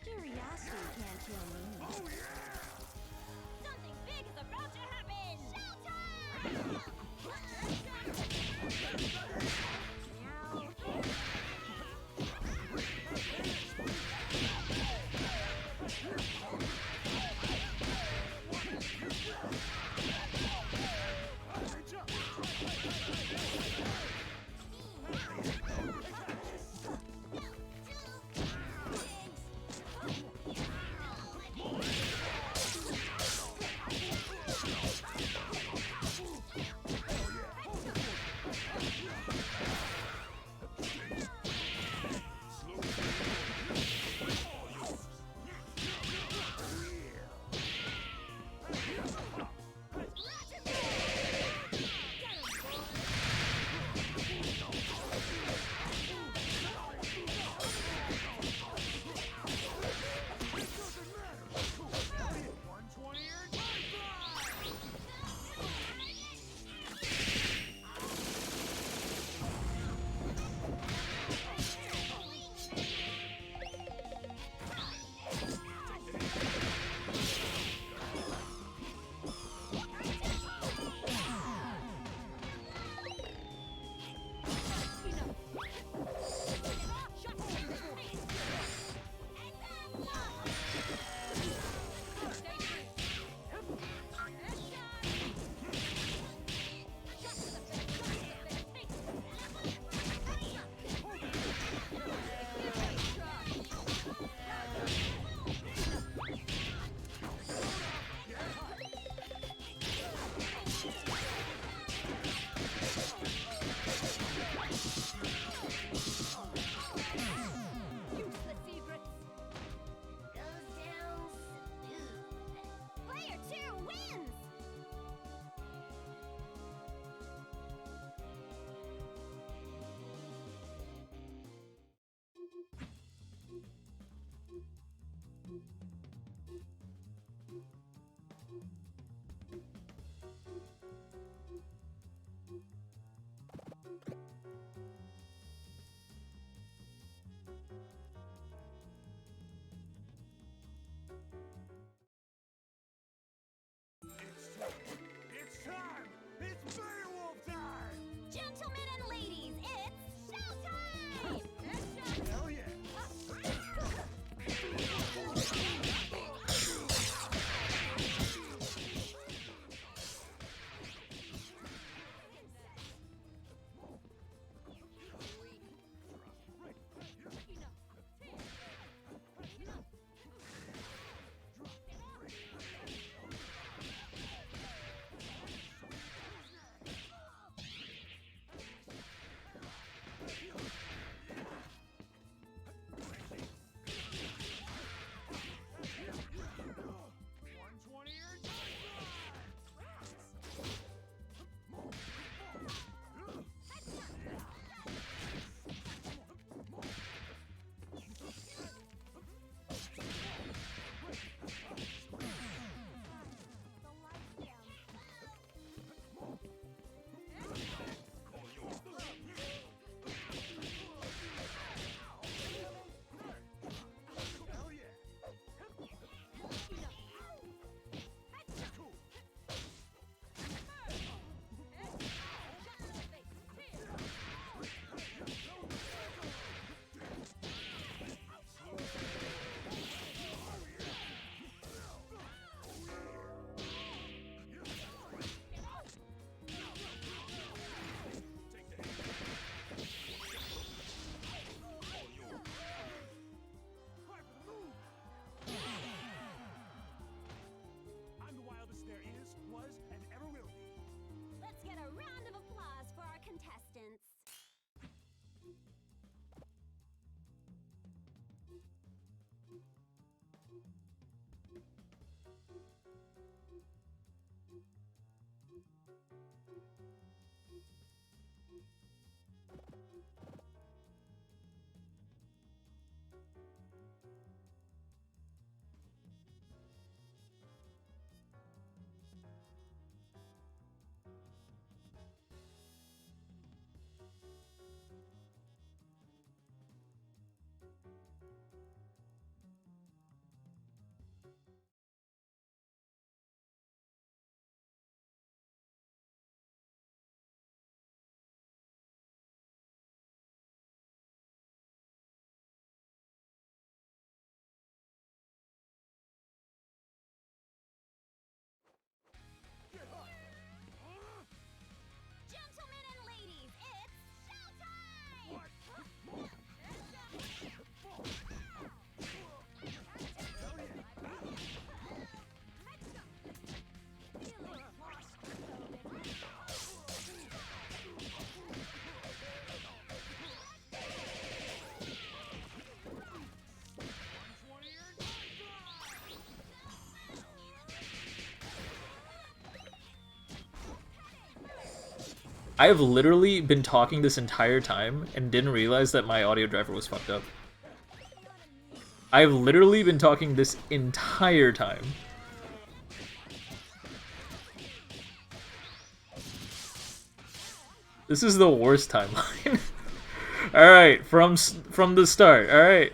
Curiosity can't kill me. Oh, yeah! Something big is about to happen! Showtime! Gentlemen and ladies, it's showtime! I have literally been talking this entire time and didn't realize that my audio driver was fucked up. I have literally been talking this entire time. This is the worst timeline. Alright, from the start, alright.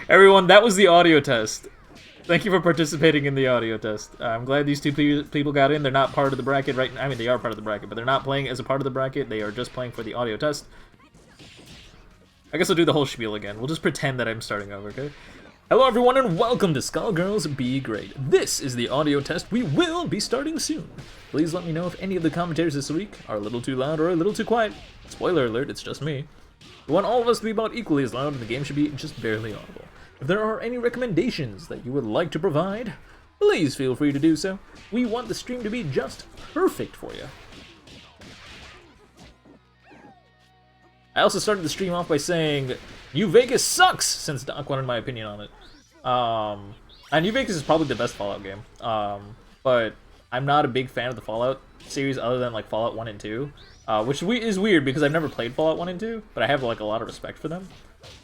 Everyone, that was the audio test. Thank you for participating in the audio test. I'm glad these two people got in. They're not part of the bracket right now. I mean, they are part of the bracket, but they're not playing as a part of the bracket. They are just playing for the audio test. I guess I'll do the whole spiel again. We'll just pretend that I'm starting over, okay? Hello, everyone, and welcome to Skullgirls Be Gr8. This is the audio test. We will be starting soon. Please let me know if any of the commentators this week are a little too loud or a little too quiet. Spoiler alert, it's just me. We want all of us to be about equally as loud, and the game should be just barely audible. If there are any recommendations that you would like to provide, please feel free to do so. We want the stream to be just perfect for you. I also started the stream off by saying, New Vegas sucks, since Doc wanted my opinion on it. And New Vegas is probably the best Fallout game. But I'm not a big fan of the Fallout series other than like Fallout 1 and 2. Which is weird because I've never played Fallout 1 and 2, but I have like a lot of respect for them.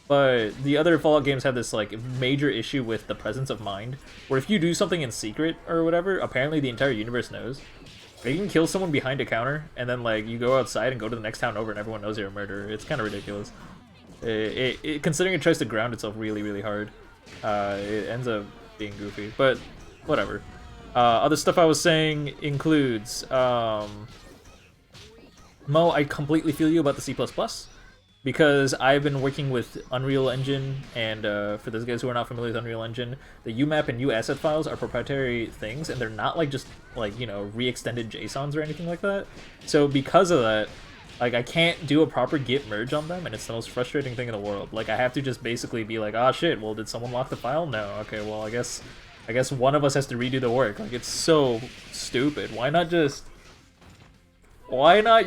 But the other Fallout games have this like major issue with the presence of mind, where if you do something in secret or whatever, apparently the entire universe knows. You can kill someone behind a counter, and then like you go outside and go to the next town over, and everyone knows you're a murderer. It's kind of ridiculous. Considering it tries to ground itself really hard, it ends up being goofy. But whatever. Other stuff I was saying includes Mo. I completely feel you about the C++. Because I've been working with Unreal Engine, and for those guys who are not familiar with Unreal Engine, the UMap and UAsset files are proprietary things, and they're not like just like, you know, re-extended JSONs or anything like that. So because of that, like I can't do a proper git merge on them, and it's the most frustrating thing in the world. Like I have to just basically be like, ah shit, well did someone lock the file? No. Okay, well I guess one of us has to redo the work. Like it's so stupid. Why not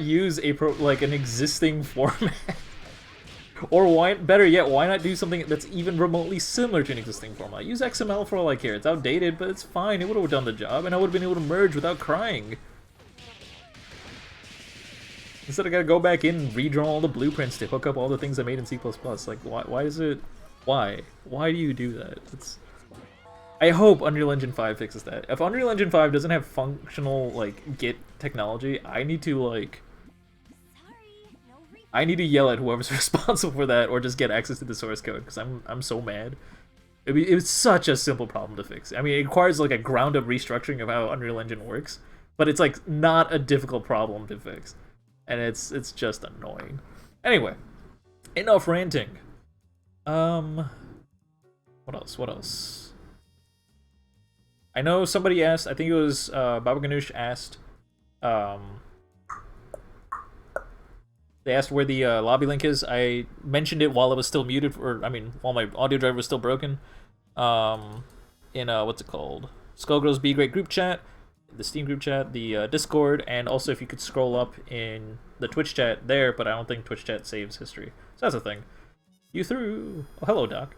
use an existing format? Or why, better yet, why not do something that's even remotely similar to an existing format? Use XML for all I care. It's outdated, but it's fine. It would have done the job, and I would have been able to merge without crying. Instead, I gotta go back in and redraw all the blueprints to hook up all the things I made in C++. Like, why is it... Why? Why do you do that? I hope Unreal Engine 5 fixes that. If Unreal Engine 5 doesn't have functional, like, Git technology, I need to, like... I need to yell at whoever's responsible for that, or just get access to the source code, because I'm so mad. It was such a simple problem to fix. I mean, it requires like a ground-up restructuring of how Unreal Engine works, but it's like not a difficult problem to fix, and it's just annoying. Anyway, enough ranting. What else? What else? I know somebody asked. I think it was Baba Ganoush asked. They asked where the lobby link is. I mentioned it while it was still muted, while my audio driver was still broken. In what's it called? Skullgirls Be Gr8 group chat, the Steam group chat, the Discord, and also if you could scroll up in the Twitch chat there, but I don't think Twitch chat saves history. So that's a thing. You threw... Oh, hello, Doc.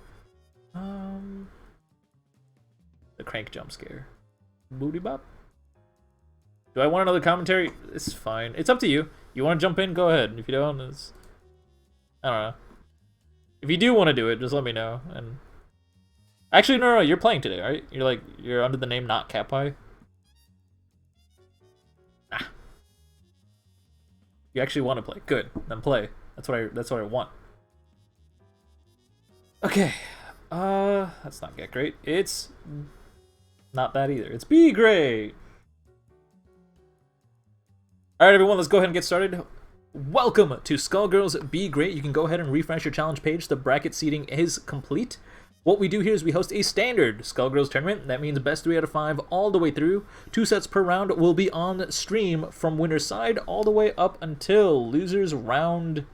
The crank jump scare. Booty bop? Do I want another commentary? It's fine. It's up to you. You want to jump in? Go ahead. If you don't, it's... I don't know. If you do want to do it, just let me know. And actually, no, you're playing today, right? You're under the name Not Cat Pie. Nah. You actually want to play? Good, then play. That's what I want. Okay, that's not Get Great. It's not that either. It's Be Great. All right, everyone, let's go ahead and get started. Welcome to Skullgirls Be Gr8. You can go ahead and refresh your challenge page. The bracket seating is complete. What we do here is we host a standard Skullgirls tournament. That means best 3 out of 5 all the way through. 2 sets per round will be on stream from winner's side all the way up until losers round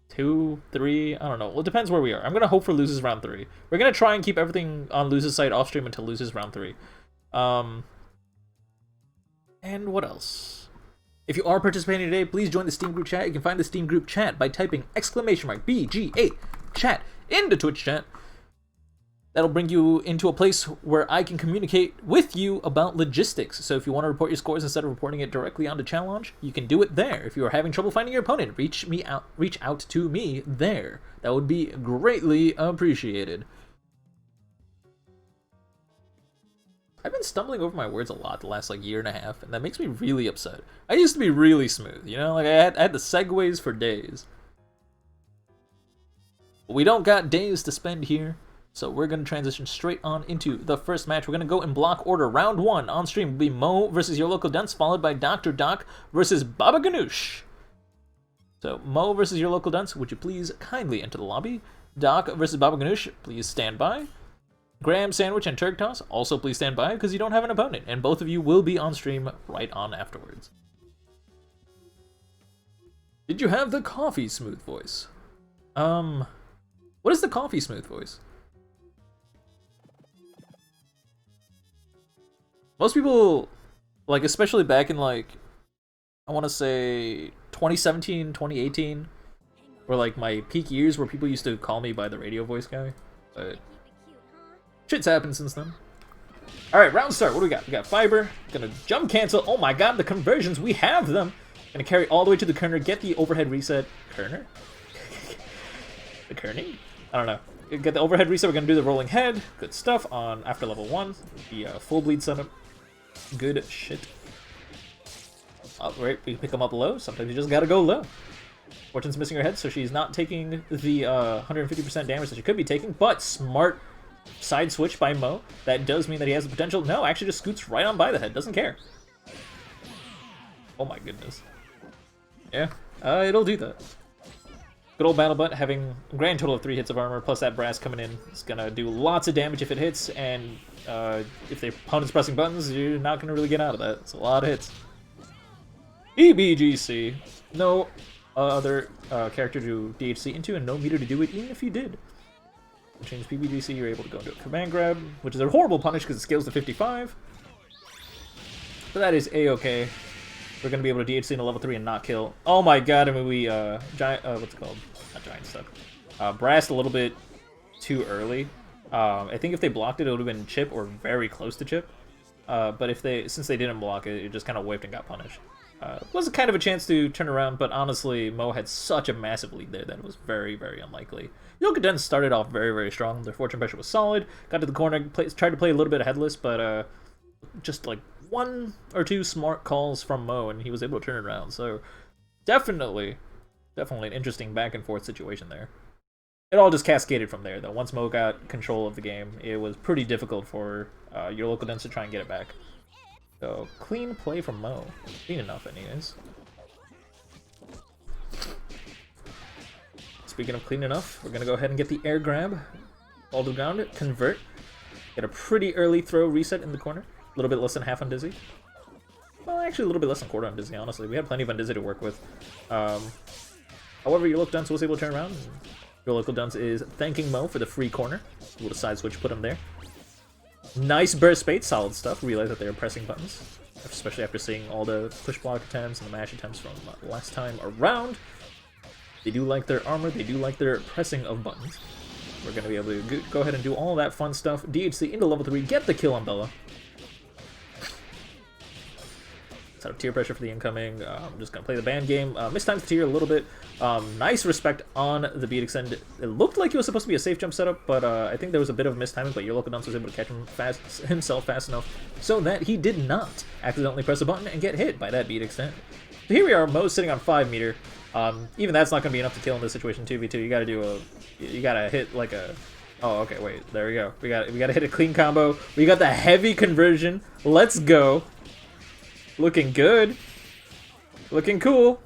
2, 3, I don't know. Well, it depends where we are. I'm going to hope for losers round 3. We're going to try and keep everything on losers side off stream until losers round 3. And what else? If you are participating today, please join the Steam group chat. You can find the Steam group chat by typing !BG8 chat into Twitch chat. That'll bring you into a place where I can communicate with you about logistics. So if you want to report your scores instead of reporting it directly onto challenge, you can do it there. If you are having trouble finding your opponent, reach out to me there. That would be greatly appreciated. I've been stumbling over my words a lot the last year and a half, and that makes me really upset. I used to be really smooth, you know? I had the segues for days. But we don't got days to spend here, so we're going to transition straight on into the first match. We're going to go in block order. Round 1 on stream will be Mo versus Your Local Dunce, followed by Dr. Doc versus Baba Ganoush. So, Mo versus Your Local Dunce, would you please kindly enter the lobby? Doc versus Baba Ganoush, please stand by. Graham Sandwich and Turk Toss, also please stand by because you don't have an opponent, and both of you will be on stream right on afterwards. Did you have the coffee smooth voice? What is the coffee smooth voice? Most people, especially back in I want to say 2017, 2018, were my peak years where people used to call me by the radio voice guy, but shit's happened since then. Alright, round start. What do we got? We got Fiber. Gonna jump cancel. Oh my god, the conversions. We have them. Gonna carry all the way to the Kerner. Get the overhead reset. Kerner? The Kerning? I don't know. Get the overhead reset. We're gonna do the rolling head. Good stuff on after level 1. The full bleed setup. Good shit. Oh, right. We pick them up low. Sometimes you just gotta go low. Fortune's missing her head, so she's not taking the 150% damage that she could be taking, but smart side switch by Mo. That does mean that he has the potential. No, actually just scoots right on by the head. Doesn't care. Oh my goodness. Yeah, it'll do that. Good old Battle Butt having a grand total of 3 hits of armor, plus that brass coming in. It's gonna do lots of damage if it hits, and if the opponent's pressing buttons, you're not gonna really get out of that. It's a lot of hits. EBGC. No other character to DHC into, and no meter to do it, even if you did. Change PBGC, you're able to go into a command grab, which is a horrible punish because it scales to 55. But that is a-okay. We're going to be able to DHC into level 3 and not kill. Oh my god, I mean, we, giant, what's it called? Not giant stuff. Brassed a little bit too early. I think if they blocked it, it would have been chip or very close to chip. But since they didn't block it, it just kind of whipped and got punished. Was kind of a chance to turn around, but honestly, Mo had such a massive lead there that it was very, very unlikely. Yokoden started off very, very strong. Their fortune pressure was solid. Got to the corner, tried to play a little bit of headless, but just 1 or 2 smart calls from Mo, and he was able to turn it around. So definitely an interesting back and forth situation there. It all just cascaded from there, though. Once Mo got control of the game, it was pretty difficult for Your Local Dunce to try and get it back. So, clean play from Mo. Clean enough, anyways. Speaking of clean enough, we're going to go ahead and get the air grab. Fall to the ground, convert. Get a pretty early throw reset in the corner. A little bit less than half on Dizzy. Well, actually a little bit less than quarter on Dizzy, honestly. We had plenty of on Dizzy to work with. However, Your Local Dunce was able to turn around. Your Local Dunce is thanking Mo for the free corner. A little side switch put him there. Nice burst bait, solid stuff. Realize that they were pressing buttons, especially after seeing all the push block attempts and the mash attempts from last time around. They do like their armor, they do like their pressing of buttons. We're going to be able to go ahead and do all that fun stuff. DHC into level 3, get the kill on Bella. Set up tier pressure for the incoming. I'm just gonna play the band game. Mistimes the tier a little bit. Nice respect on the beat extend. It looked like it was supposed to be a safe jump setup, but I think there was a bit of mistiming, but your local dunce was able to catch himself fast enough so that he did not accidentally press a button and get hit by that beat extend. So here we are, Mo's sitting on 5 meter. Even that's not gonna be enough to kill in this situation 2v2. You gotta hit like a... Oh, okay, wait, there we go. We gotta hit a clean combo. We got the heavy conversion. Let's go. Looking good. Looking cool.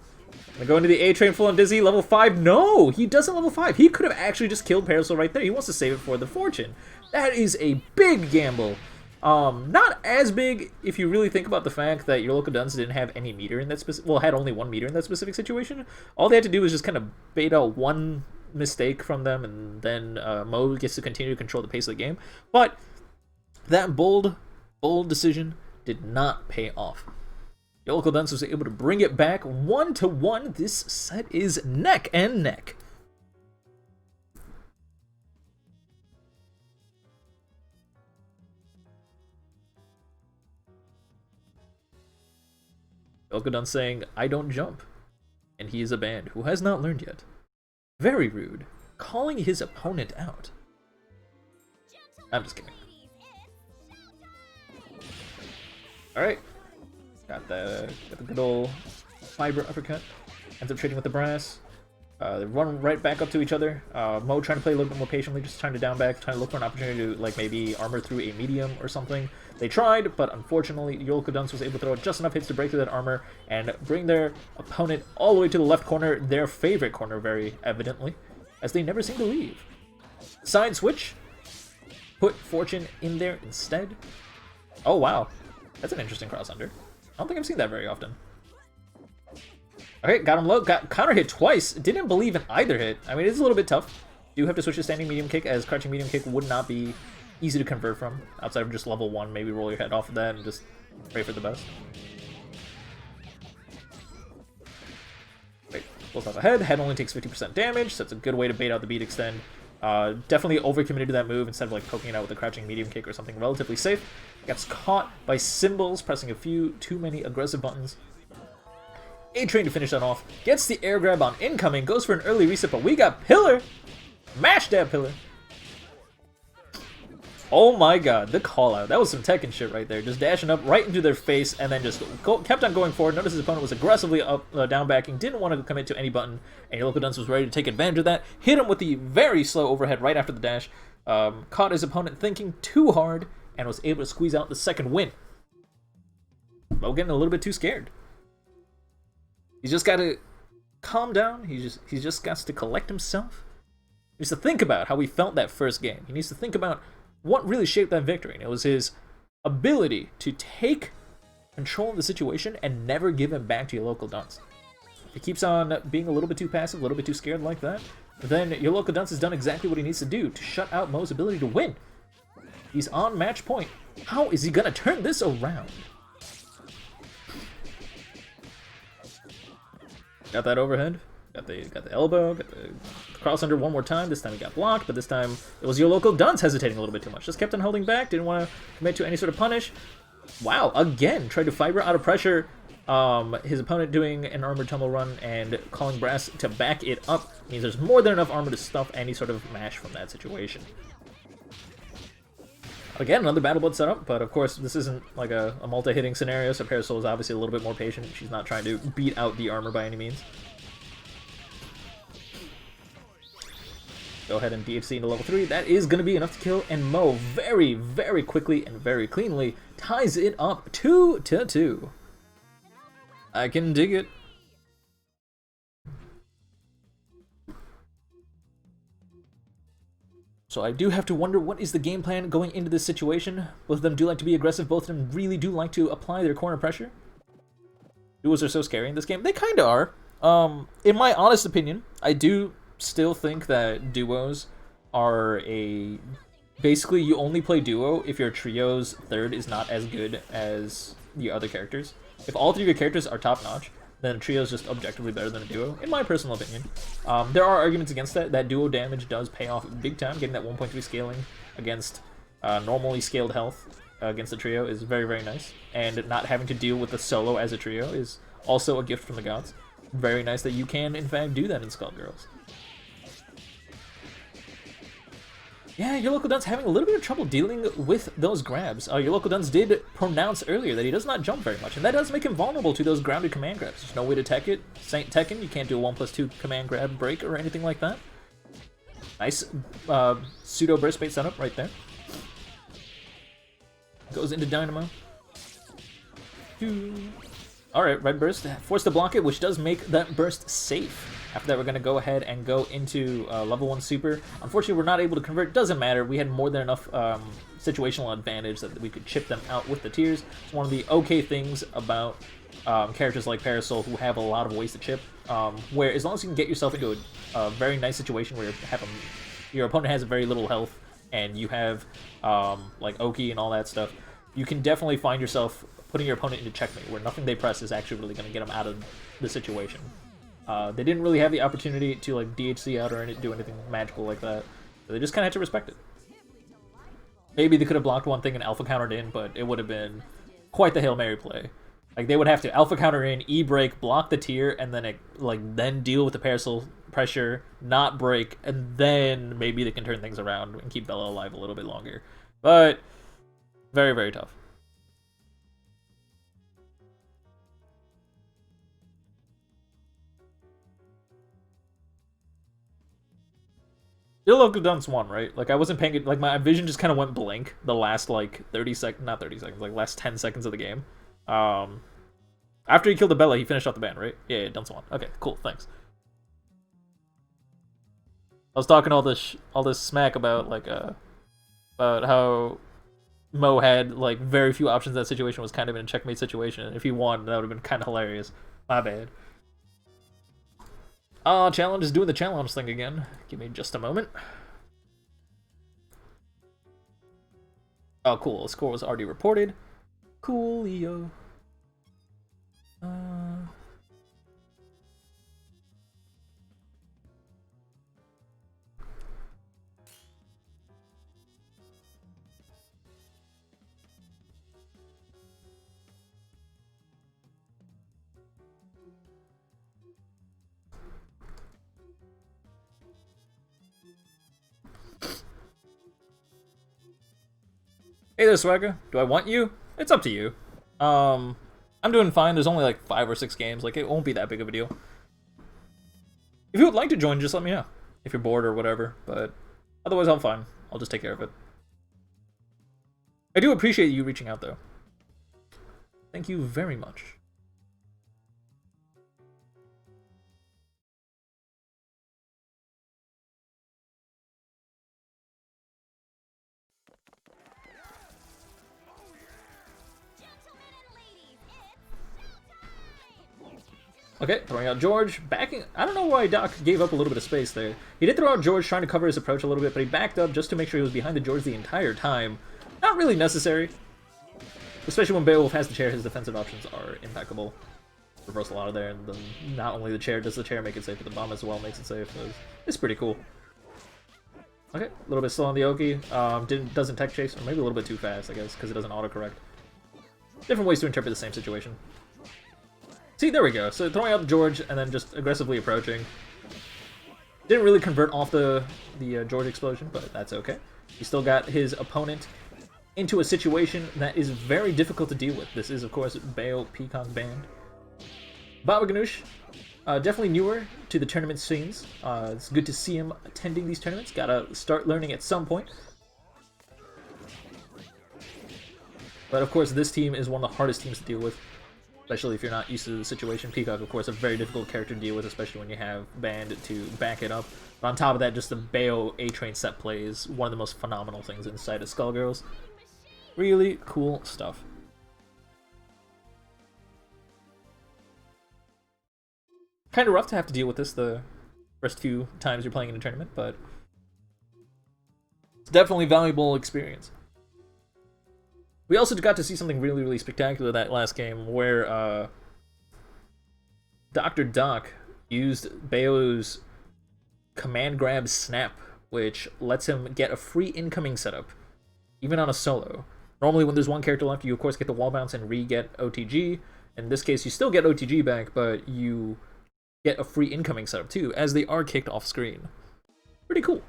Gonna go into the A train full on Dizzy. Level 5. No! He doesn't level 5. He could have actually just killed Parasol right there. He wants to save it for the fortune. That is a big gamble. Not as big if you really think about the fact that your local dunce didn't have any meter in that specific... Well, had only 1 meter in that specific situation. All they had to do was just kind of bait out one mistake from them, and then Mo gets to continue to control the pace of the game. But that bold decision did not pay off. Your local dunce was able to bring it back 1-1. This set is neck and neck. Your local dunce saying, "I don't jump." And he is a band who has not learned yet. Very rude. Calling his opponent out. I'm just kidding. Alright. Got the good old fiber uppercut. Ends up trading with the brass. They run right back up to each other. Mo trying to play a little bit more patiently, just trying to down back, trying to look for an opportunity to like maybe armor through a medium or something. They tried, but unfortunately, Yolko Dunce was able to throw just enough hits to break through that armor and bring their opponent all the way to the left corner, their favorite corner, very evidently, as they never seem to leave. Side switch. Put Fortune in there instead. Oh wow, that's an interesting cross under. I don't think I've seen that very often. Okay, got him low, got counter hit twice. Didn't believe in either hit. I mean, it's a little bit tough. Do have to switch to standing medium kick, as crouching medium kick would not be easy to convert from. Outside of just level 1, maybe roll your head off of that and just pray for the best. Wait, pulls off ahead. Head only takes 50% damage, so it's a good way to bait out the beat extend. Definitely overcommitted to that move instead of like poking it out with a crouching medium kick or something relatively safe. Gets caught by Symbols, pressing a few too many aggressive buttons. A-Train to finish that off. Gets the air grab on incoming, goes for an early reset, but we got Pillar! Mash that Pillar! Oh my god, the call out. That was some Tekken shit right there. Just dashing up right into their face and then just kept on going forward. Notice his opponent was aggressively up, down backing, didn't want to commit to any button, and your local dunce was ready to take advantage of that. Hit him with the very slow overhead right after the dash. Caught his opponent thinking too hard and was able to squeeze out the second win. Mo getting a little bit too scared. He's just got to calm down. He just got to collect himself. He needs to think about how he felt that first game. He needs to think about what really shaped that victory. And it was his ability to take control of the situation and never give it back to your local dunce. If he keeps on being a little bit too passive, a little bit too scared like that, then your local dunce has done exactly what he needs to do to shut out Mo's ability to win. He's on match point. How is he going to turn this around? Got that overhead, got the elbow, got the cross under one more time. This time he got blocked, but this time it was your local dunce hesitating a little bit too much. Just kept on holding back, didn't want to commit to any sort of punish. Wow, again, tried to fiber out of pressure. His opponent doing an armored tumble run and calling brass to back it up means there's more than enough armor to stuff any sort of mash from that situation. Again, another Battle Blood setup, but of course this isn't like a multi-hitting scenario, so Parasol is obviously a little bit more patient. She's not trying to beat out the armor by any means. Go ahead and DHC into level 3. That is going to be enough to kill, and Mo very, very quickly and very cleanly ties it up 2-2. I can dig it. So I do have to wonder, what is the game plan going into this situation? Both of them do like to be aggressive. Both of them really do like to apply their corner pressure. Duos are so scary in this game. They kind of are. In my honest opinion, I do still think that duos are a... Basically, you only play duo if your trio's third is not as good as the other characters. If all 3 of your characters are top-notch, then a trio is just objectively better than a duo, in my personal opinion. There are arguments against that. That duo damage does pay off big time, getting that 1.3 scaling against normally scaled health against the trio is very, very nice. And not having to deal with the solo as a trio is also a gift from the gods. Very nice that you can, in fact, do that in Skullgirls. Yeah, your local dunce having a little bit of trouble dealing with those grabs. Your local dunce did pronounce earlier that he does not jump very much, and that does make him vulnerable to those grounded command grabs. There's no way to tech it. Saint Tekken, you can't do a 1+2 command grab break or anything like that. Nice pseudo burst bait setup right there. Goes into Dynamo. Alright, red burst. Forced to block it, which does make that burst safe. After that, we're going to go ahead and go into level 1 super. Unfortunately, we're not able to convert. Doesn't matter. We had more than enough situational advantage that we could chip them out with the tiers. It's one of the okay things about characters like Parasol who have a lot of ways to chip. Where as long as you can get yourself into a very nice situation where your opponent has very little health and you have like Oki and all that stuff, you can definitely find yourself putting your opponent into checkmate, where nothing they press is actually really going to get them out of the situation. They didn't really have the opportunity to like DHC out or do anything magical like that, so they just kind of had to respect it. Maybe they could have blocked one thing and alpha countered in, but it would have been quite the Hail Mary play. Like they would have to alpha counter in, E-break, block the tier, and then then deal with the Parasol pressure, not break, and then maybe they can turn things around and keep Bella alive a little bit longer. But very, very tough. Your local dunce won, right? Like, I wasn't paying it, like, my vision just kind of went blank the last, like, 30 seconds, not 30 seconds, like, last 10 seconds of the game. After he killed the Bella, he finished off the ban, right? Yeah, dunce won. Okay, cool, thanks. I was talking all this smack about, like, about how Mo had, like, very few options. That situation was kind of in a checkmate situation, and if he won, that would have been kind of hilarious. My bad. Challenge is doing the challenge thing again. Give me just a moment. Oh, cool. The score was already reported. Coolio. Hey there, Swagger. Do I want you? It's up to you. I'm doing fine. There's only like 5 or 6 games. Like, it won't be that big of a deal. If you would like to join, just let me know. If you're bored or whatever. But otherwise, I'm fine. I'll just take care of it. I do appreciate you reaching out, though. Thank you very much. Okay, throwing out George, backing. I don't know why Doc gave up a little bit of space there. He did throw out George trying to cover his approach a little bit, but he backed up just to make sure he was behind the George the entire time. Not really necessary. Especially when Beowulf has the chair, his defensive options are impeccable. Reversal out of there, and then not only the chair does the chair make it safe, but the bomb as well makes it safe. It's pretty cool. Okay, a little bit slow on the Oki. Doesn't tech chase, or maybe a little bit too fast, I guess, because it doesn't autocorrect. Different ways to interpret the same situation. See, there we go. So throwing out George and then just aggressively approaching. Didn't really convert off the George explosion, but that's okay. He still got his opponent into a situation that is very difficult to deal with. This is, of course, Bayo Peacock Band. Baba Ganoush, definitely newer to the tournament scenes. It's good to see him attending these tournaments. Gotta start learning at some point. But of course, this team is one of the hardest teams to deal with, especially if you're not used to the situation. Peacock, of course, a very difficult character to deal with, especially when you have Band to back it up. But on top of that, just the Bayo A-Train set play is one of the most phenomenal things inside of Skullgirls. Really cool stuff. Kind of rough to have to deal with this the first few times you're playing in a tournament, but it's definitely valuable experience. We also got to see something really, really spectacular that last game, where Dr. Doc used Bayo's command grab snap, which lets him get a free incoming setup, even on a solo, Normally when there's one character left, you of course get the wall bounce and re-get OTG. In this case, you still get OTG back, but you get a free incoming setup too, as they are kicked off screen. Pretty cool.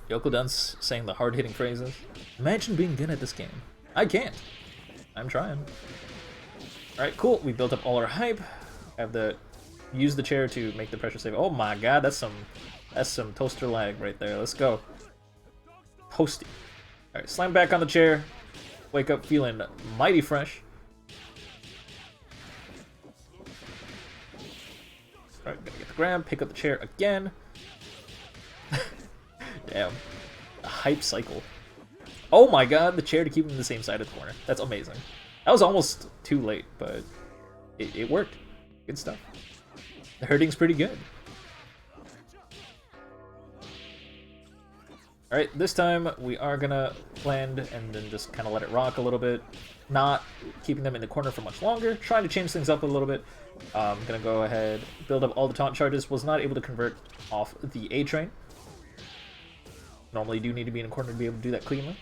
Yoko Dunce saying the hard-hitting phrases. Imagine being good at this game. I can't. I'm trying. Alright, cool. We built up all our hype. Have the use the chair to make the pressure save. Oh my god, that's some toaster lag right there. Let's go. Toasty. Alright, slam back on the chair. Wake up feeling mighty fresh. Alright, gonna get the grab, pick up the chair again. Damn. A hype cycle. Oh my god, the chair to keep him in the same side of the corner. That's amazing. That was almost too late, but it worked. Good stuff. The hurting's pretty good. Alright, this time we are gonna land and then just kind of let it rock a little bit. Not keeping them in the corner for much longer. Trying to change things up a little bit. I'm gonna go ahead, build up all the taunt charges. Was not able to convert off the A train. Normally you do need to be in a corner to be able to do that cleanly.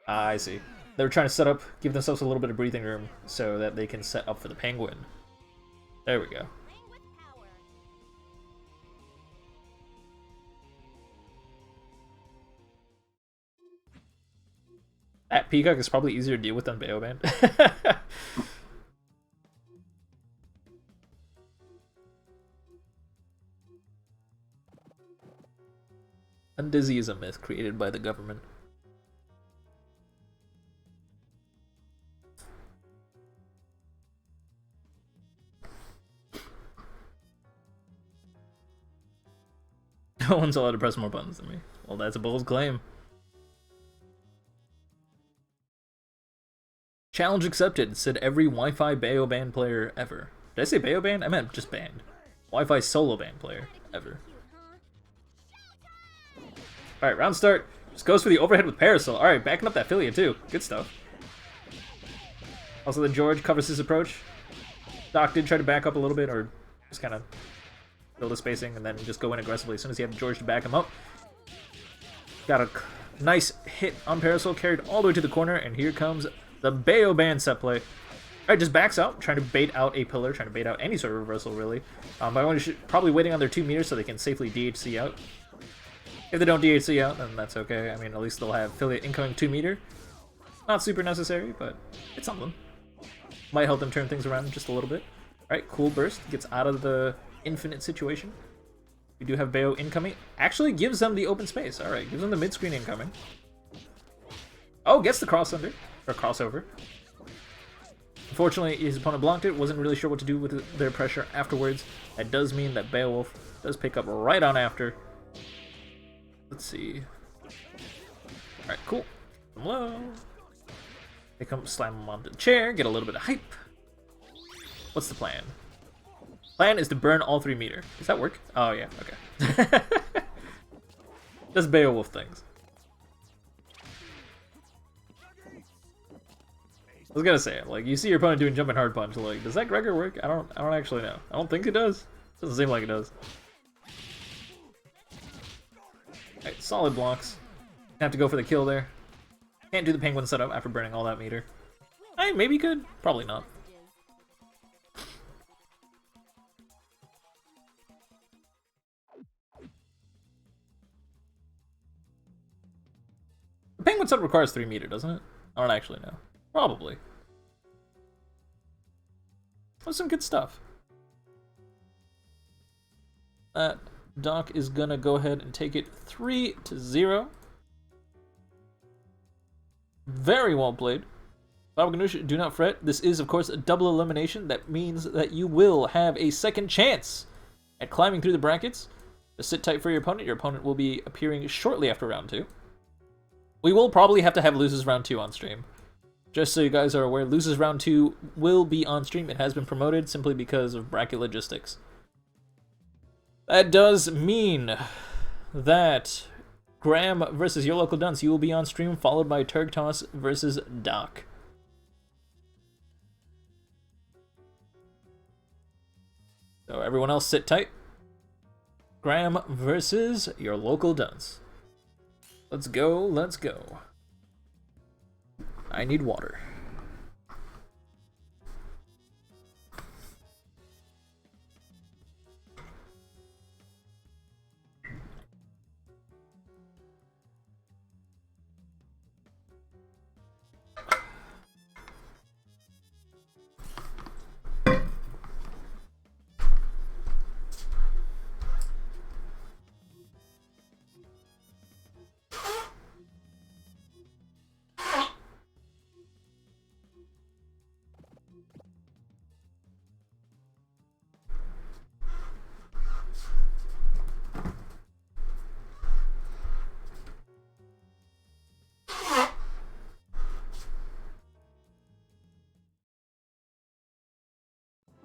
I see. They were trying to set up, give themselves a little bit of breathing room so that they can set up for the penguin. There we go. That Peacock is probably easier to deal with than Baoband. Undizzy is a myth created by the government. No one's allowed to press more buttons than me. Well, that's a bold claim. Challenge accepted, said every Wi-Fi Baoband player ever. Did I say Baoband? I meant just band. Wi-Fi solo band player ever. Alright, round start. Just goes for the overhead with Parasol. Alright, backing up that Philia too. Good stuff. Also, the George covers his approach. Doc did try to back up a little bit, or just kind of build a spacing and then just go in aggressively as soon as you have George to back him up. Got a nice hit on Parasol, carried all the way to the corner, and here comes the Baoband set play. Alright, just backs out, trying to bait out a pillar, trying to bait out any sort of reversal, really. But probably waiting on their 2 meters so they can safely DHC out. If they don't DHC out, then that's okay. I mean, at least they'll have Philia incoming 2 meter. Not super necessary, but it's something. Might help them turn things around just a little bit. Alright, cool burst. Gets out of the infinite situation. We do have Bayo incoming. Actually gives them the open space. Alright, gives them the mid-screen incoming. Oh, gets the cross under. Or crossover. Unfortunately, his opponent blocked it. Wasn't really sure what to do with their pressure afterwards. That does mean that Beowulf does pick up right on after. Let's see. Alright, cool. Hello. They come slam him onto the chair, get a little bit of hype. What's the plan? Plan is to burn all 3 meter. Does that work? Oh yeah, okay. Just Beowulf things. I was gonna say, like, you see your opponent doing jumping hard punch, like, does that Gregor work? I don't actually know. I don't think it does. Doesn't seem like it does. Alright, solid blocks. Have to go for the kill there. Can't do the penguin setup after burning all that meter. Hey, maybe you could. Probably not. The penguin setup requires 3 meter, doesn't it? I don't actually know. Probably. That's some good stuff. Doc is gonna go ahead and take it 3-0. Very well played. Baba Ganoush, do not fret. This is, of course, a double elimination. That means that you will have a second chance at climbing through the brackets. Just sit tight for your opponent. Your opponent will be appearing shortly after round 2. We will probably have to have Loses round 2 on stream. Just so you guys are aware, Loses round 2 will be on stream. It has been promoted simply because of bracket logistics. That does mean that Graham versus Your Local Dunce, you will be on stream, followed by Turgtos versus Doc. So everyone else sit tight. Graham versus your local dunce. Let's go, let's go. I need water.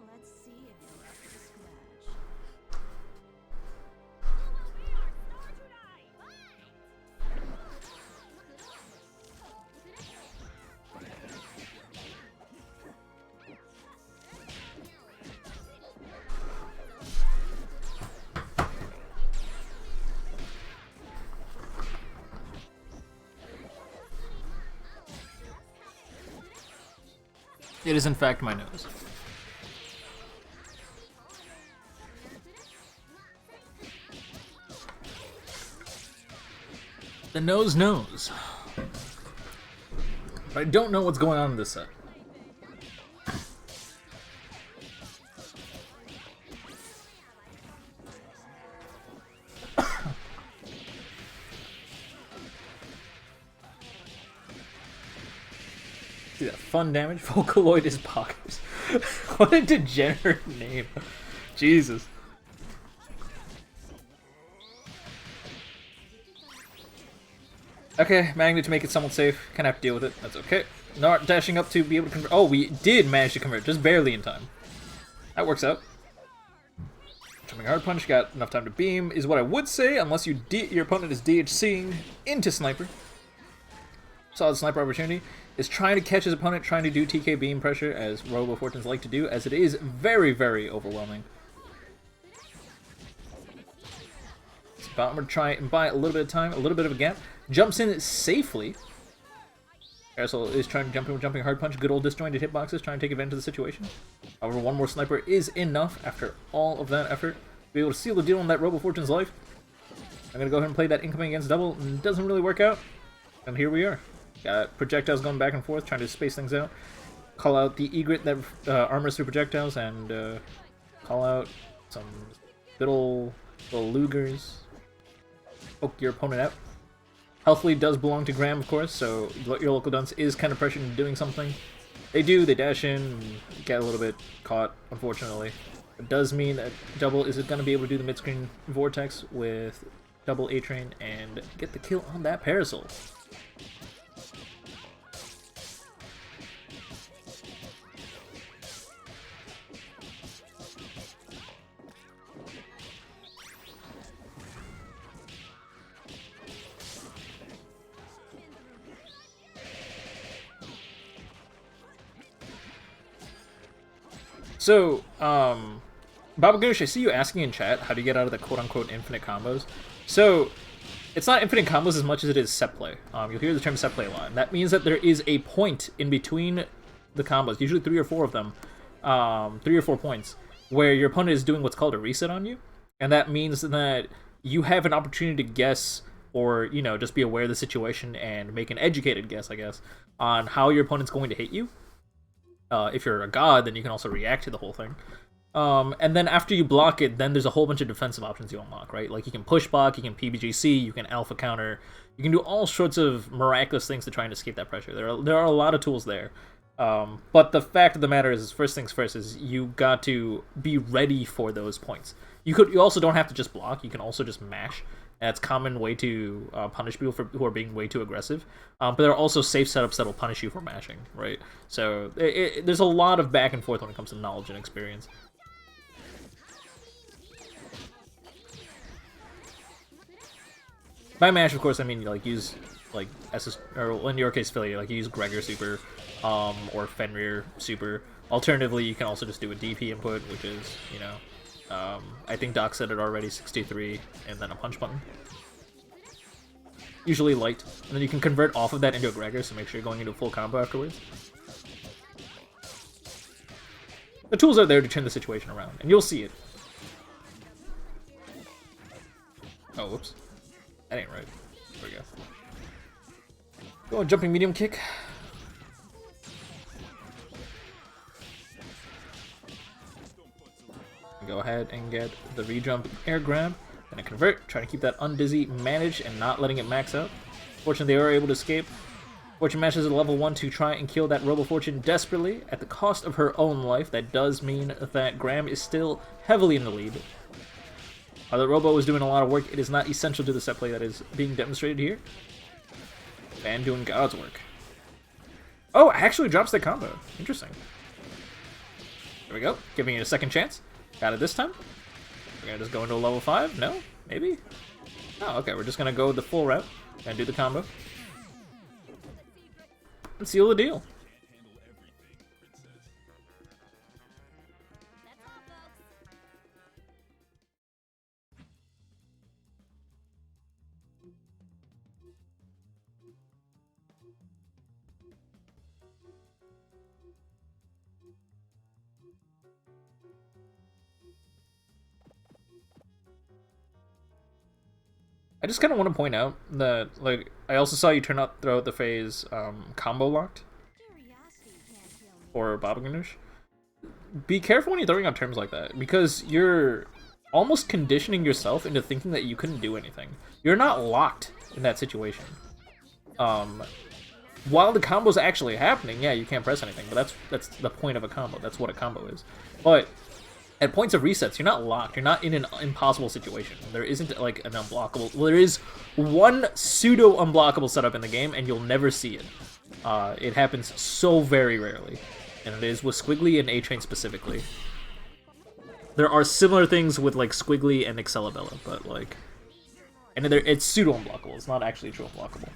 Let's see if you're up to scratch. It is in fact my nose. The nose knows. But I don't know what's going on in this set. See that fun damage? Vocaloid is poggers. What a degenerate name. Jesus. Okay, Magnet to make it somewhat safe. Kind of have to deal with it. That's okay. Not dashing up to be able to convert. Oh, we did manage to convert, just barely in time. That works out. Jumping hard punch, got enough time to beam, is what I would say, unless your opponent is DHCing into sniper. Solid sniper opportunity. Is trying to catch his opponent, trying to do TK beam pressure, as Robo Fortunes like to do, as it is very, very overwhelming. So I'm going to try and buy a little bit of time, a little bit of a gap. Jumps in safely. Aerosol is trying to jump in with jumping hard punch. Good old disjointed hitboxes, trying to take advantage of the situation. However, one more sniper is enough after all of that effort to be able to seal the deal on that Robo Fortune's life. I'm going to go ahead and play that incoming against double. Doesn't really work out. And here we are. Got projectiles going back and forth, trying to space things out. Call out the egret that armors through projectiles, and call out some little Lugers. Poke your opponent out. Health lead does belong to Graham, of course, so your local dunce is kind of pressured into doing something. They dash in, and get a little bit caught, unfortunately. It does mean that double is going to be able to do the mid-screen vortex with double A-Train and get the kill on that Parasol. So, Baba Ganoush, I see you asking in chat, how do you get out of the quote-unquote infinite combos? So, it's not infinite combos as much as it is set play. You'll hear the term set play a lot. That means that there is a point in between the combos, usually 3 or 4 of them, 3 or 4 points, where your opponent is doing what's called a reset on you, and that means that you have an opportunity to guess, or, you know, just be aware of the situation and make an educated guess, I guess, on how your opponent's going to hit you. If you're a god, then you can also react to the whole thing. And then after you block it, then there's a whole bunch of defensive options you unlock, right? Like you can push block, you can PBGC, you can alpha counter, you can do all sorts of miraculous things to try and escape that pressure. There are a lot of tools there. But the fact of the matter is, first things first, is you got to be ready for those points. You also don't have to just block, you can also just mash. That's a common way to punish people who are being way too aggressive. But there are also safe setups that'll punish you for mashing, right? So there's a lot of back and forth when it comes to knowledge and experience. By mash, of course, I mean like use like SS, or in your case, Philly, like use Gregor super, or Fenrir super. Alternatively, you can also just do a DP input, which is, you know, I think Doc said it already, 63, and then a punch button. Usually light. And then you can convert off of that into a Gregor, so make sure you're going into a full combo afterwards. The tools are there to turn the situation around, and you'll see it. Oh, whoops. That ain't right. There we go. Go on, jumping medium kick. Go ahead and get the re-jump air grab. Then a convert, trying to keep that undizzy managed and not letting it max out. Fortunately, they are able to escape. Fortune matches at level 1 to try and kill that Robo Fortune desperately at the cost of her own life. That does mean that Graham is still heavily in the lead. While the Robo is doing a lot of work, it is not essential to the set play that is being demonstrated here. And doing God's work. Oh, actually drops the combo. Interesting. There we go. Giving it a second chance. Got it this time. We're gonna just go into a level 5? No? Maybe? Oh, okay. We're just gonna go the full route and do the combo. And seal the deal. I just kind of want to point out that, like, I also saw you turn out throughout the phase combo locked for Baba Ganoush. Be careful when you're throwing out terms like that, because you're almost conditioning yourself into thinking that you couldn't do anything. You're not locked in that situation. While the combo's actually happening, yeah, you can't press anything, but that's the point of a combo. That's what a combo is. But at points of resets, you're not locked. You're not in an impossible situation. There isn't, like, an unblockable... Well, there is one pseudo-unblockable setup in the game, and you'll never see it. It happens so very rarely. And it is with Squiggly and A-Train specifically. There are similar things with, like, Squiggly and Excalibella, but, like... And it's pseudo-unblockable. It's not actually true unblockable.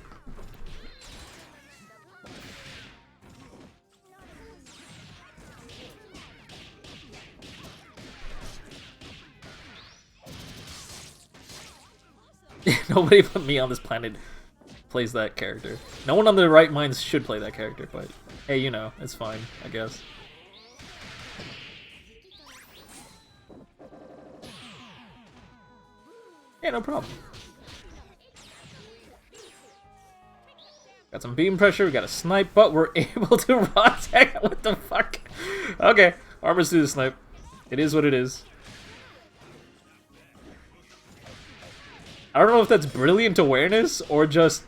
Nobody but me on this planet plays that character. No one on their right minds should play that character, but hey, you know, it's fine, I guess. Yeah, no problem. Got some beam pressure, we got a snipe, but we're able to raw tag. What the fuck? Okay, armors through the snipe. It is what it is. I don't know if that's brilliant awareness or just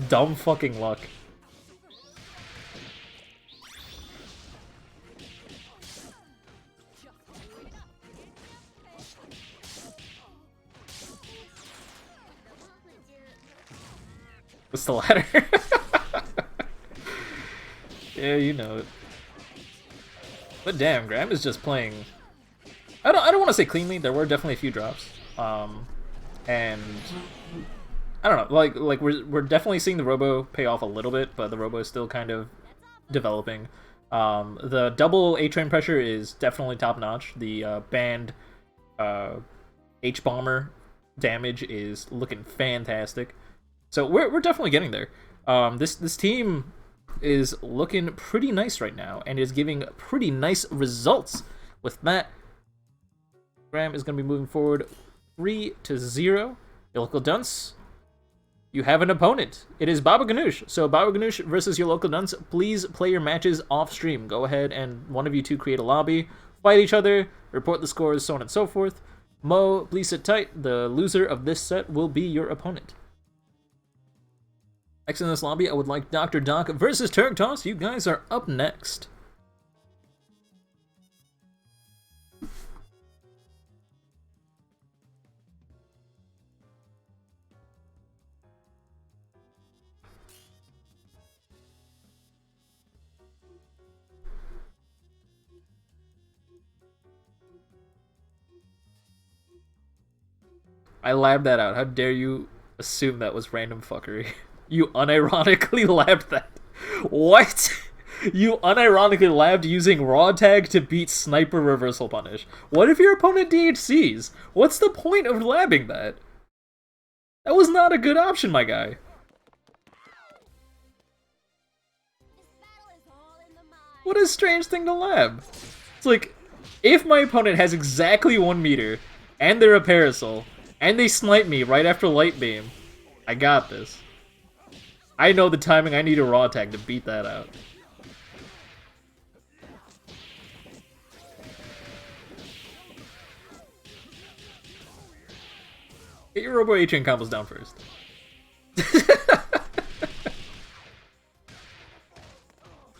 dumb fucking luck. What's the ladder? Yeah, you know it. But damn, Graham is just playing... I don't want to say cleanly. There were definitely a few drops. And I don't know, like we're definitely seeing the Robo pay off a little bit, but the Robo is still kind of developing. The double A-Train pressure is definitely top notch. The banned H-Bomber damage is looking fantastic. So we're definitely getting there. This team is looking pretty nice right now and is giving pretty nice results. With that, Graham is going to be moving forward 3-0. Your local dunce, you have an opponent. It is Baba Ganoush. So Baba Ganoush versus your local dunce. Please play your matches off stream. Go ahead and one of you two create a lobby, fight each other, report the scores, so on and so forth. Mo, please sit tight. The loser of this set will be your opponent. Next in this lobby, I would like Dr. Doc versus Turk Toss. You guys are up next. I labbed that out. How dare you assume that was random fuckery? You unironically labbed that. What? You unironically labbed using raw tag to beat sniper reversal punish. What if your opponent DHCs? What's the point of labbing that? That was not a good option, my guy. What a strange thing to lab. It's like, if my opponent has exactly 1 meter, and they're a parasol, and they snipe me right after light beam, I got this. I know the timing, I need a raw tag to beat that out. Get your Robo A-Chain combos down first.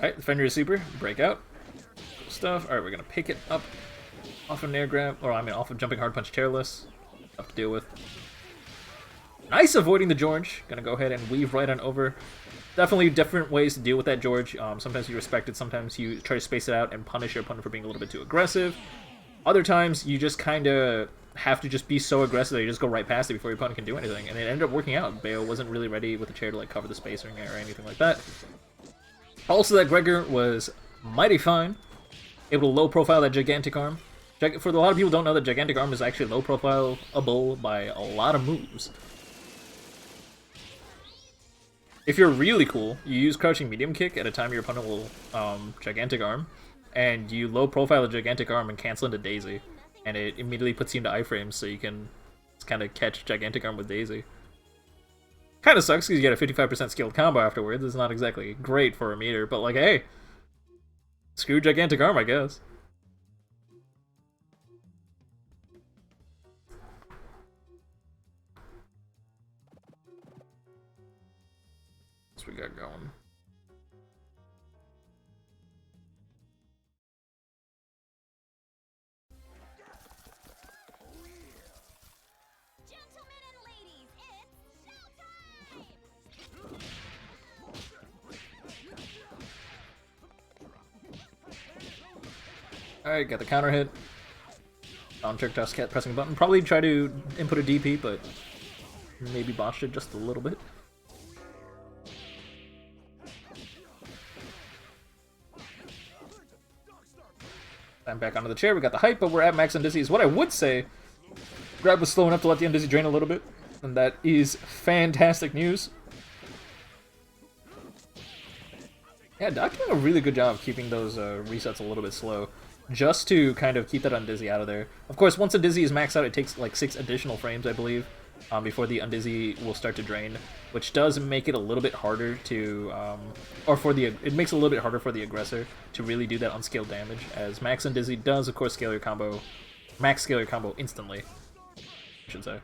Alright, defend your super, break out. Cool stuff. Alright, we're gonna pick it up off of Nair Grab, or I mean off of Jumping Hard Punch Chairless. Tough to deal with. Nice avoiding the George. Gonna go ahead and weave right on over. Definitely different ways to deal with that George. Sometimes you respect it, sometimes you try to space it out and punish your opponent for being a little bit too aggressive. Other times, you just kind of have to just be so aggressive that you just go right past it before your opponent can do anything. And it ended up working out. Bayo wasn't really ready with the chair to like cover the spacing or anything like that. Also, that Gregor was mighty fine. Able to low profile that Gigantic Arm. For a lot of people who don't know that Gigantic Arm is actually low profile-able by a lot of moves. If you're really cool, you use Crouching Medium Kick at a time your opponent will Gigantic Arm, and you low profile a Gigantic Arm and cancel into Daisy, and it immediately puts you into iframes so you can kind of catch Gigantic Arm with Daisy. Kind of sucks because you get a 55% skilled combo afterwards. It's not exactly great for a meter, but like, hey, screw Gigantic Arm, I guess. What's we got going? Alright, got the counter hit. On Turktos Cat pressing a button. Probably try to input a DP, but maybe botched it just a little bit. I'm back onto the chair. We got the hype, but we're at max on Dizzy. Is what I would say. Grab was slow enough to let the Undizzy drain a little bit, and that is fantastic news. Yeah, Doc doing a really good job of keeping those resets a little bit slow, just to kind of keep that Undizzy out of there. Of course, once Undizzy is maxed out, it takes like 6 additional frames, I believe, before the Undizzy will start to drain, which does make it a little bit harder to, it makes it a little bit harder for the aggressor to really do that unscaled damage, as Max Undizzy does, of course, max scale your combo instantly, I should say.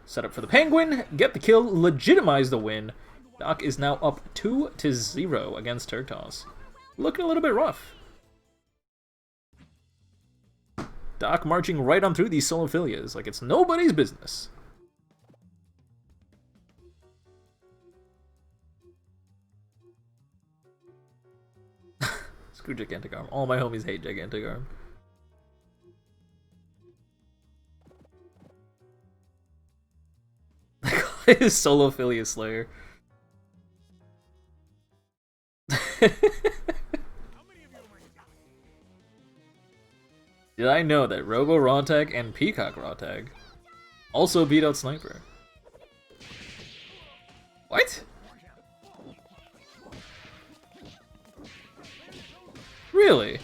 Set up for the Penguin, get the kill, legitimize the win. Doc is now up 2-0 against Turktos. Looking a little bit rough. Doc marching right on through these Solophilias like it's nobody's business. Screw Gigantic Arm. All my homies hate Gigantic Arm. His Solophilia Slayer. Did I know that Robo Raw Tag and Peacock Raw Tag also beat out Sniper? What? Really?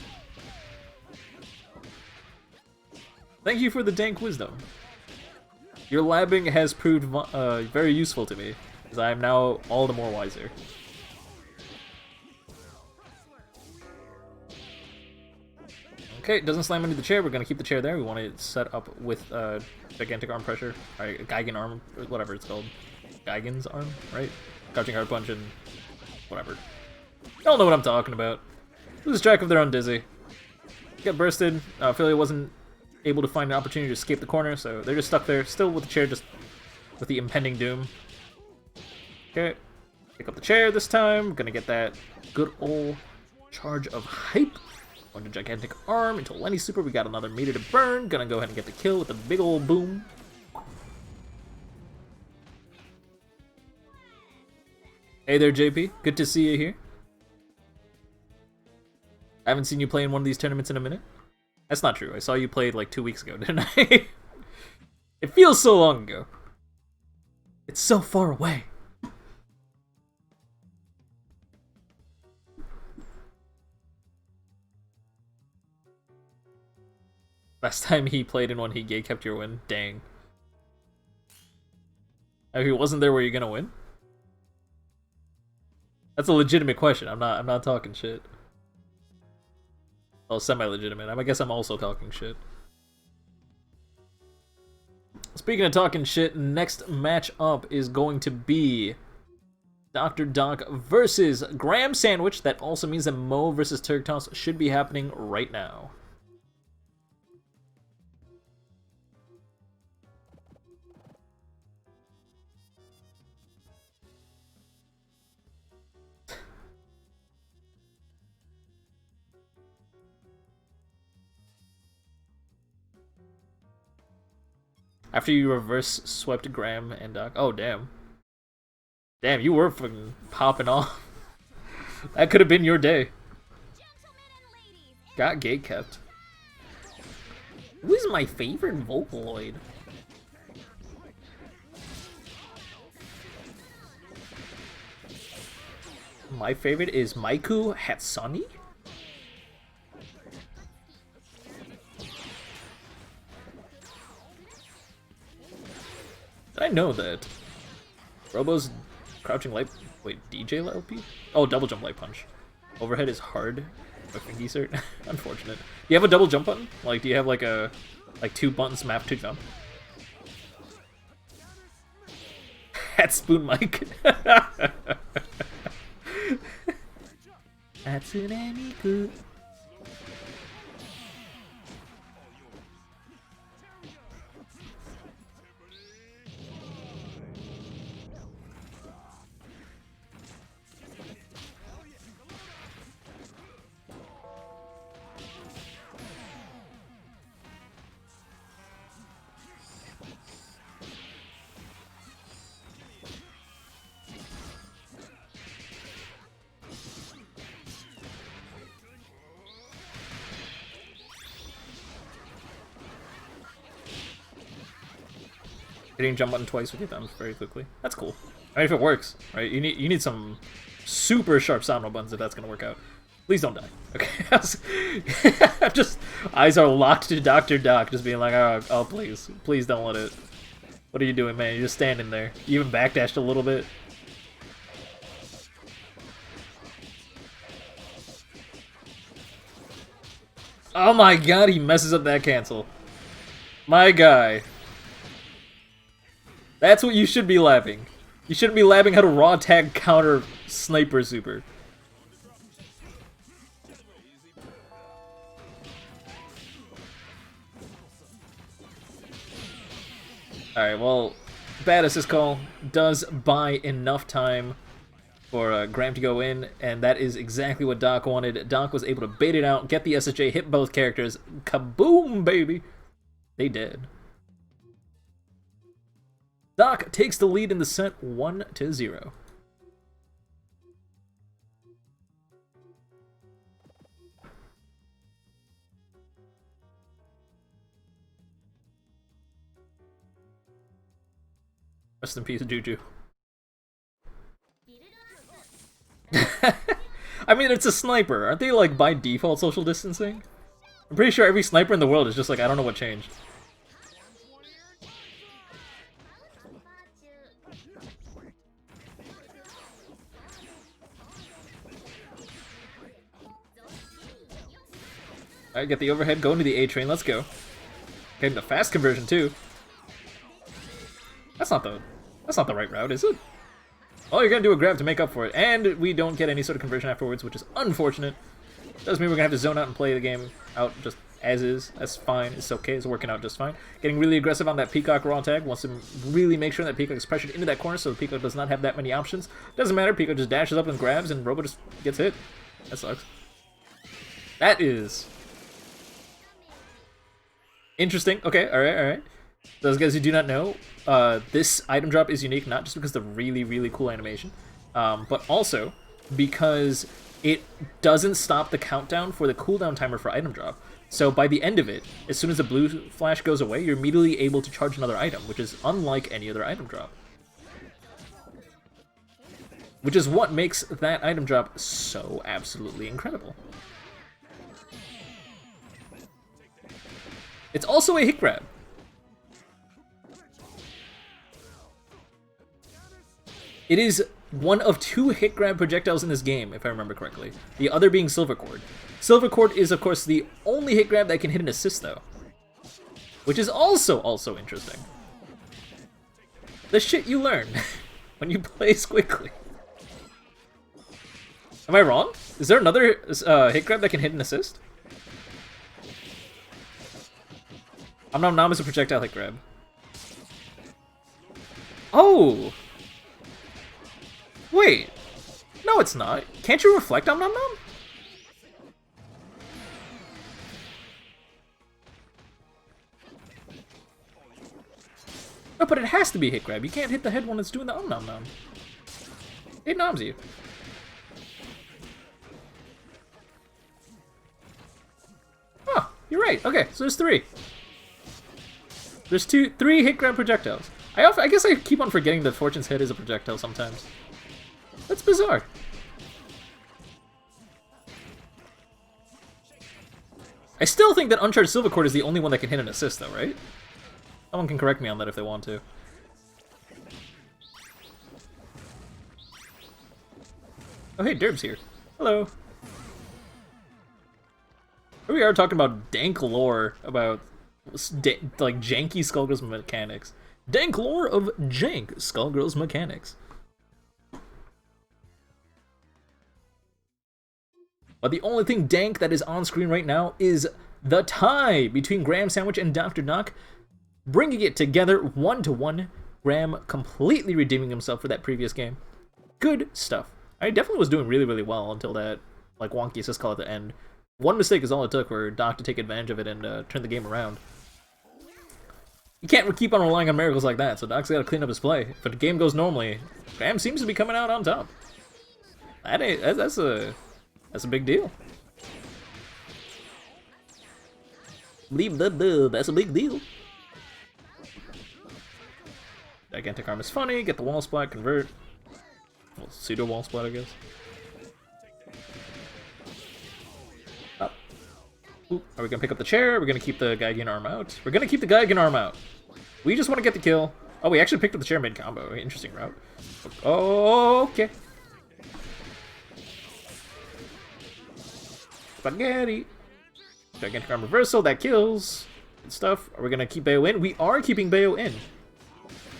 Thank you for the dank wisdom. Your labbing has proved very useful to me, as I am now all the more wiser. Okay, doesn't slam into the chair. We're gonna keep the chair there. We want to set up with Gigantic Arm Pressure, or Geigen Arm, or whatever it's called. Geigen's Arm, right? Crouching Hard Punch and whatever. Y'all know what I'm talking about. Lose track of their own Dizzy. Get bursted. Philia wasn't able to find an opportunity to escape the corner, so they're just stuck there, still with the chair, just with the impending doom. Okay, pick up the chair this time. Gonna get that good old charge of hype. Going to Gigantic Arm into Lenny Super. We got another meter to burn. Gonna go ahead and get the kill with a big old boom. Hey there, JP. Good to see you here. I haven't seen you play in one of these tournaments in a minute. That's not true. I saw you played like 2 weeks ago, didn't I? It feels so long ago. It's so far away. Last time he played in one, he gay kept your win. Dang. If he wasn't there, were you gonna win? That's a legitimate question. I'm not talking shit. Oh, semi-legitimate. I guess I'm also talking shit. Speaking of talking shit, next match up is going to be Dr. Doc versus Graham Sandwich. That also means that Mo versus Turk Toss should be happening right now. After you reverse swept Graham and Doc. Oh, damn. Damn, you were fucking popping off. That could have been your day. Got gate kept. Who is my favorite Vocaloid? My favorite is Maiku Hatsune? Did I know that? Robo's crouching light... Wait, DJ LP? Oh, double jump light punch. Overhead is hard. Fucking desert. Unfortunate. You have a double jump button? Like, do you have like a... like 2 buttons mapped to jump? Hat spoon mic. Hatsune Miku. Hitting jump button twice with your thumbs very quickly. That's cool. I mean, if it works, right? You need some super sharp sound buttons if that's gonna work out. Please don't die. Okay. I'm just eyes are locked to Dr. Doc, just being like, oh, please don't let it. What are you doing, man? You're just standing there. You even backdashed a little bit. Oh my god, he messes up that cancel. My guy. That's what you should be laughing. You shouldn't be laughing how to raw tag counter Sniper Super. Alright, well, bad assist call does buy enough time for Graham to go in, and that is exactly what Doc wanted. Doc was able to bait it out, get the SHA, hit both characters. Kaboom, baby! They did. Doc takes the lead in the set 1-0. Rest in peace, Juju. I mean, it's a sniper. Aren't they, like, by default social distancing? I'm pretty sure every sniper in the world is just like, I don't know what changed. Alright, get the overhead, go into the A train, let's go. Getting the fast conversion too. That's not the right route, is it? Oh, you're gonna do a grab to make up for it, and we don't get any sort of conversion afterwards, which is unfortunate. Does mean we're gonna have to zone out and play the game out just as is. That's fine, it's okay, it's working out just fine. Getting really aggressive on that Peacock raw tag, wants to really make sure that Peacock is pressured into that corner so the Peacock does not have that many options. Doesn't matter, Peacock just dashes up and grabs and Robo just gets hit. That sucks. That is interesting. Okay, alright. Those guys who do not know, this item drop is unique not just because of the really, really cool animation, but also because it doesn't stop the countdown for the cooldown timer for item drop. So by the end of it, as soon as the blue flash goes away, you're immediately able to charge another item, which is unlike any other item drop. Which is what makes that item drop so absolutely incredible. It's also a hit grab. It is one of 2 hit grab projectiles in this game, if I remember correctly. The other being Silver Cord. Silver Cord is, of course, the only hit grab that can hit an assist, though. Which is also interesting. The shit you learn when you play Squiggly. Am I wrong? Is there another hit grab that can hit an assist? Nom Nom is a projectile hit grab. Oh! Wait. No, it's not. Can't you reflect Nom Nom? No, but it has to be hit grab. You can't hit the head when it's doing the Nom Nom. It noms you. Oh, you're right. Okay, so there's 3. There's 3 hit grab projectiles. I guess I keep on forgetting that Fortune's head is a projectile sometimes. That's bizarre. I still think that Uncharged Silver Cord is the only one that can hit an assist, though, right? Someone can correct me on that if they want to. Oh, hey, Derb's here. Hello. Here we are talking about dank lore about like janky Skullgirls mechanics. Dank lore of jank Skullgirls mechanics. But the only thing dank that is on screen right now is the tie between Graham Sandwich and Dr. Knock, bringing it together 1-1. Graham completely redeeming himself for that previous game. Good stuff. I definitely was doing really well until that like wonky assist call at the end. One mistake is all it took for Doc to take advantage of it and turn the game around. You can't keep on relying on miracles like that, so Doc's got to clean up his play. If the game goes normally, Graham seems to be coming out on top. That's a big deal. That's a big deal. Gigantic Arm is funny. Get the wall splat, convert. Well, pseudo wall splat, I guess. Up. Ooh, are we gonna pick up the chair? Are we gonna keep the Geigen arm out? We're gonna keep the Geigen arm out. We just want to get the kill. Oh, we actually picked up the chair mid-combo. Interesting route. Oh, okay. Spaghetti. Gigantic arm reversal. That kills. Good stuff. Are we gonna keep Bayo in? We are keeping Bayo in.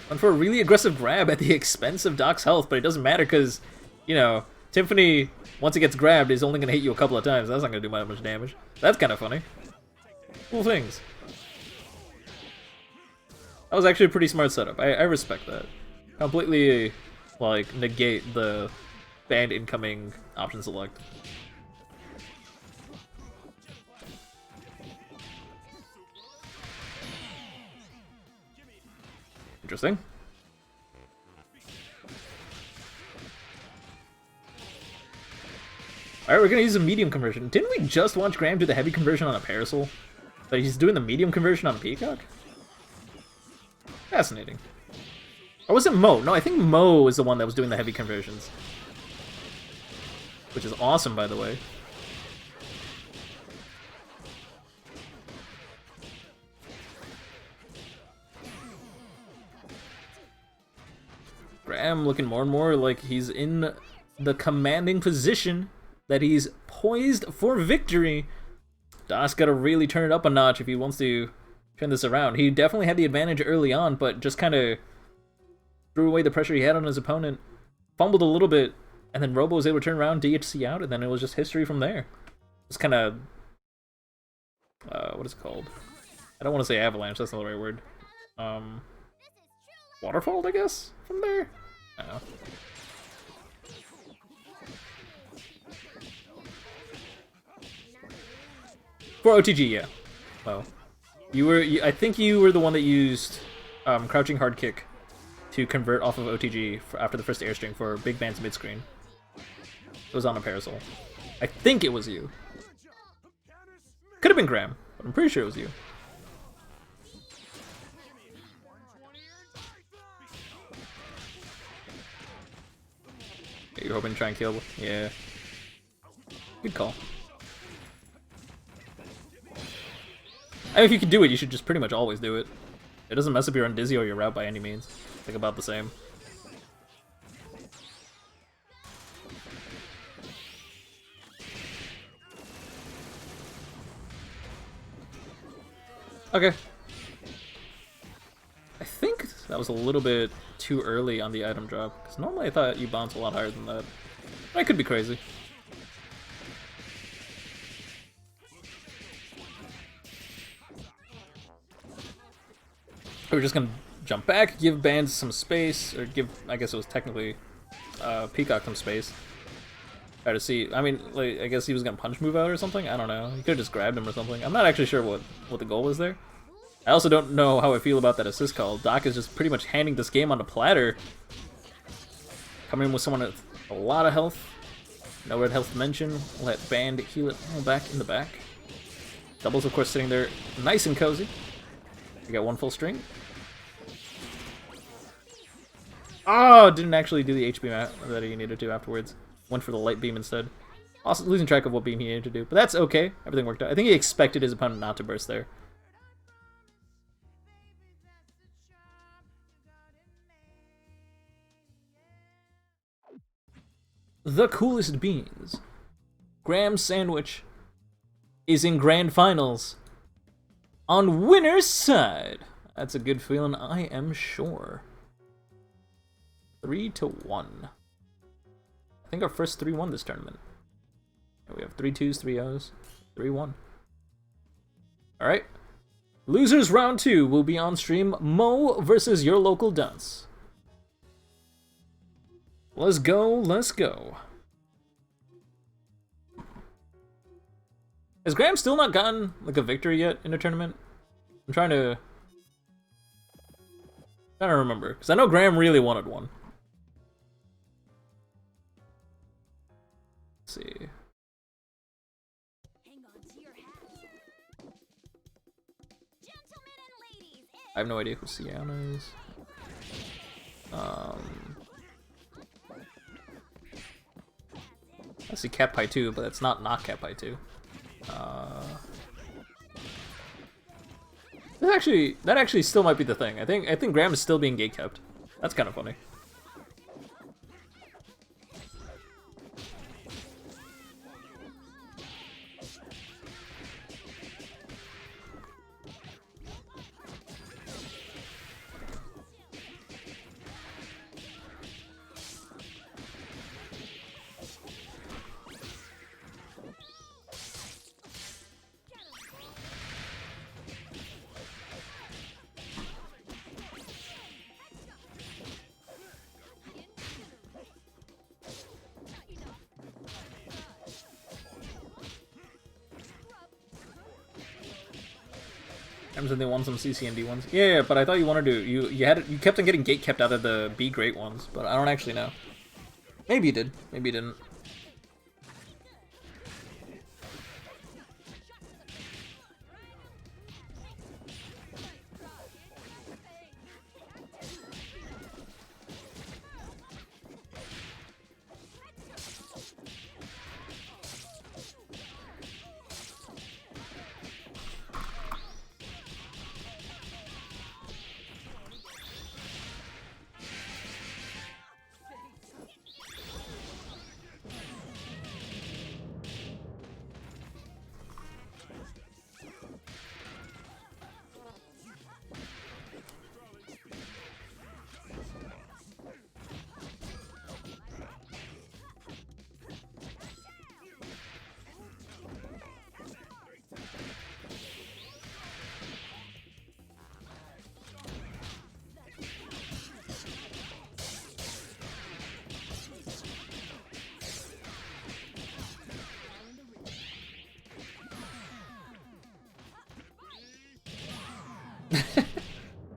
Went for a really aggressive grab at the expense of Doc's health, but it doesn't matter because, you know, Tiffany, once it gets grabbed, is only going to hit you a couple of times. That's not going to do much damage. That's kind of funny. Cool things. That was actually a pretty smart setup. I respect that. Completely, like, negate the banned incoming option select. Interesting. Alright, we're gonna use a medium conversion. Didn't we just watch Graham do the heavy conversion on a Parasol? But he's doing the medium conversion on a Peacock? Fascinating. Or was it Mo? No, I think Mo is the one that was doing the heavy conversions. Which is awesome, by the way. Graham looking more and more like he's in the commanding position that he's poised for victory. Doc's gotta really turn it up a notch if he wants to turn this around. He definitely had the advantage early on, but just kind of threw away the pressure he had on his opponent. Fumbled a little bit, and then Robo was able to turn around, DHC out, and then it was just history from there. It's kind of... what is it called? I don't want to say avalanche, that's not the right word. Waterfall, I guess? From there? I don't know. For OTG, yeah. Well, I think you were the one that used crouching hard kick to convert off of OTG after the first airstring for Big Band's mid screen. It was on a parasol. I think it was you. Could have been Graham, but I'm pretty sure it was you. You're hoping to try and kill? Yeah. Good call. I mean, if you can do it, you should just pretty much always do it. It doesn't mess up your Undizzy or your route by any means. It's like about the same. Okay. I think that was a little bit too early on the item drop, because normally I thought you bounce a lot higher than that. But I could be crazy. We're just gonna jump back, give Bands some space, or give, I guess it was technically Peacock some space. Try to see, I mean, like, I guess he was gonna punch move out or something? I don't know. He could have just grabbed him or something. I'm not actually sure what the goal was there. I also don't know how I feel about that assist call. Doc is just pretty much handing this game on a platter. Coming in with someone with a lot of health. No red health to mention. Let Band heal it all back in the back. Doubles, of course, sitting there nice and cozy. We got one full string. Oh, didn't actually do the HP that he needed to afterwards. Went for the light beam instead. Also losing track of what beam he needed to do. But that's okay. Everything worked out. I think he expected his opponent not to burst there. The coolest beans. Graham Sandwich is in grand finals. On winner's side. That's a good feeling, I am sure. 3-1. I think our first 3-1 this tournament. We have 3-2s, 3-0s, 3-1. Alright. Losers round 2 will be on stream. Mo versus your local dunce. Let's go, let's go. Has Graham still not gotten like a victory yet in a tournament? I'm trying to remember, because I know Graham really wanted one. Let's see. Hang on to your hats. Gentlemen and ladies, I have no idea who Sienna is. I see Cat Pie 2, but it's not Cat Pie 2. That actually still might be the thing. I think Graham is still being gatekept. That's kind of funny. And they won some CC and D ones. Yeah, but I thought you wanted to. You kept on getting gate kept out of the Be Gr8 ones, but I don't actually know. Maybe you did. Maybe you didn't.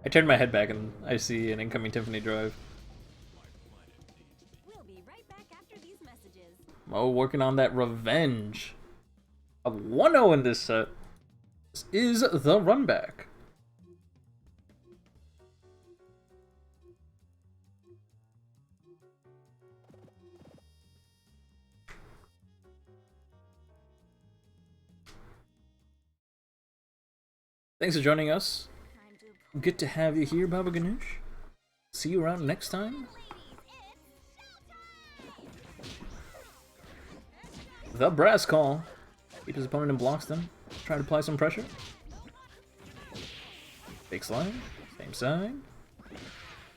I turned my head back and I see an incoming Tiffany drive. we'll be right back after these messages. Mo Oh, working on that revenge. A 1-0 in this set. This is the run back. Thanks for joining us. Good to have you here, Baba Ganoush. See you around next time. The brass call. Keep his opponent in blocks then. Try to apply some pressure. Fake slide. Same side.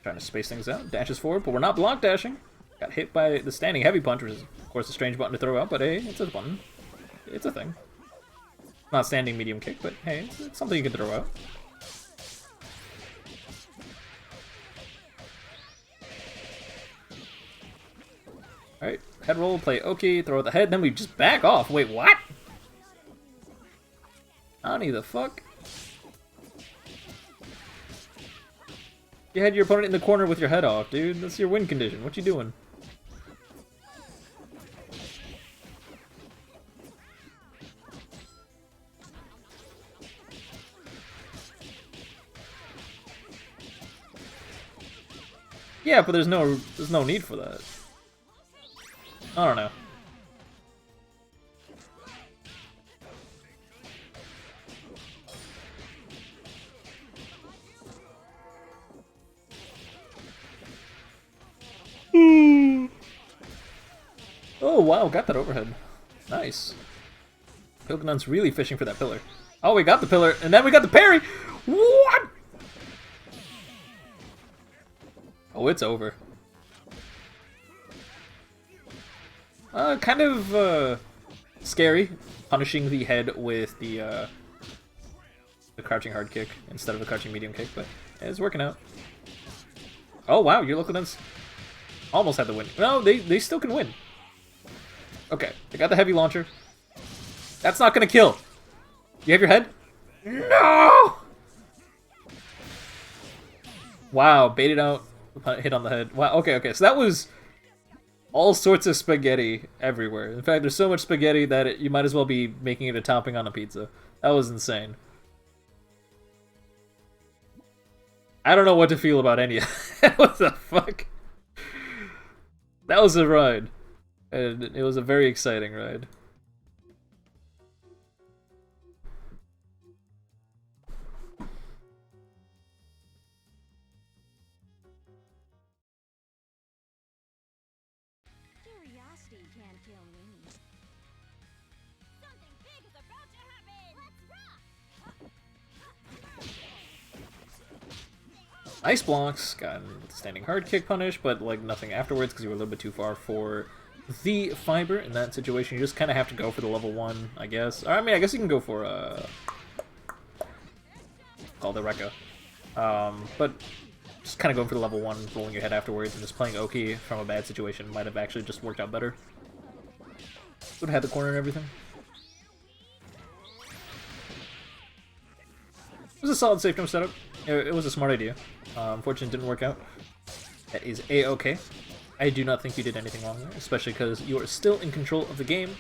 Trying to space things out. Dashes forward, but we're not block dashing. Got hit by the standing heavy punch, which is, of course, a strange button to throw out, but hey, it's a button. It's a thing. Not standing medium kick, but hey, it's something you can throw out. Alright, head roll, play Oki, throw out the head, then we just back off. Wait, what? Ani the fuck? You had your opponent in the corner with your head off, dude. That's your win condition. What you doing? Yeah, but there's no need for that. I don't know. Oh wow, got that overhead. Nice. Pilknun's really fishing for that pillar. Oh, we got the pillar, and then we got the parry! What? Oh, it's over. Kind of, scary, punishing the head with the crouching hard kick instead of a crouching medium kick, but it's working out. Oh, wow, your local nuns almost had the win. No, they still can win. Okay, they got the heavy launcher. That's not gonna kill. You have your head? No! Wow, baited out, hit on the head. Wow, okay, so that was all sorts of spaghetti everywhere. In fact, there's so much spaghetti that you might as well be making it a topping on a pizza. That was insane. I don't know what to feel about any of that. What the fuck? That was a ride. And it was a very exciting ride. Curiosity can't kill me. Something big is about to happen. Let's rock. Nice blocks. Got standing hard kick punish, but like nothing afterwards because you were a little bit too far for the fiber. In that situation, you just kind of have to go for the level 1, I guess. Or, I mean, I guess you can go for called the Rekka. But just kind of going for the level 1, rolling your head afterwards, and just playing Oki from a bad situation might have actually just worked out better. Would have had the corner and everything. It was a solid safe jump setup. It was a smart idea. Unfortunately, it didn't work out. That is A-okay. I do not think you did anything wrong there, especially because you are still in control of the game,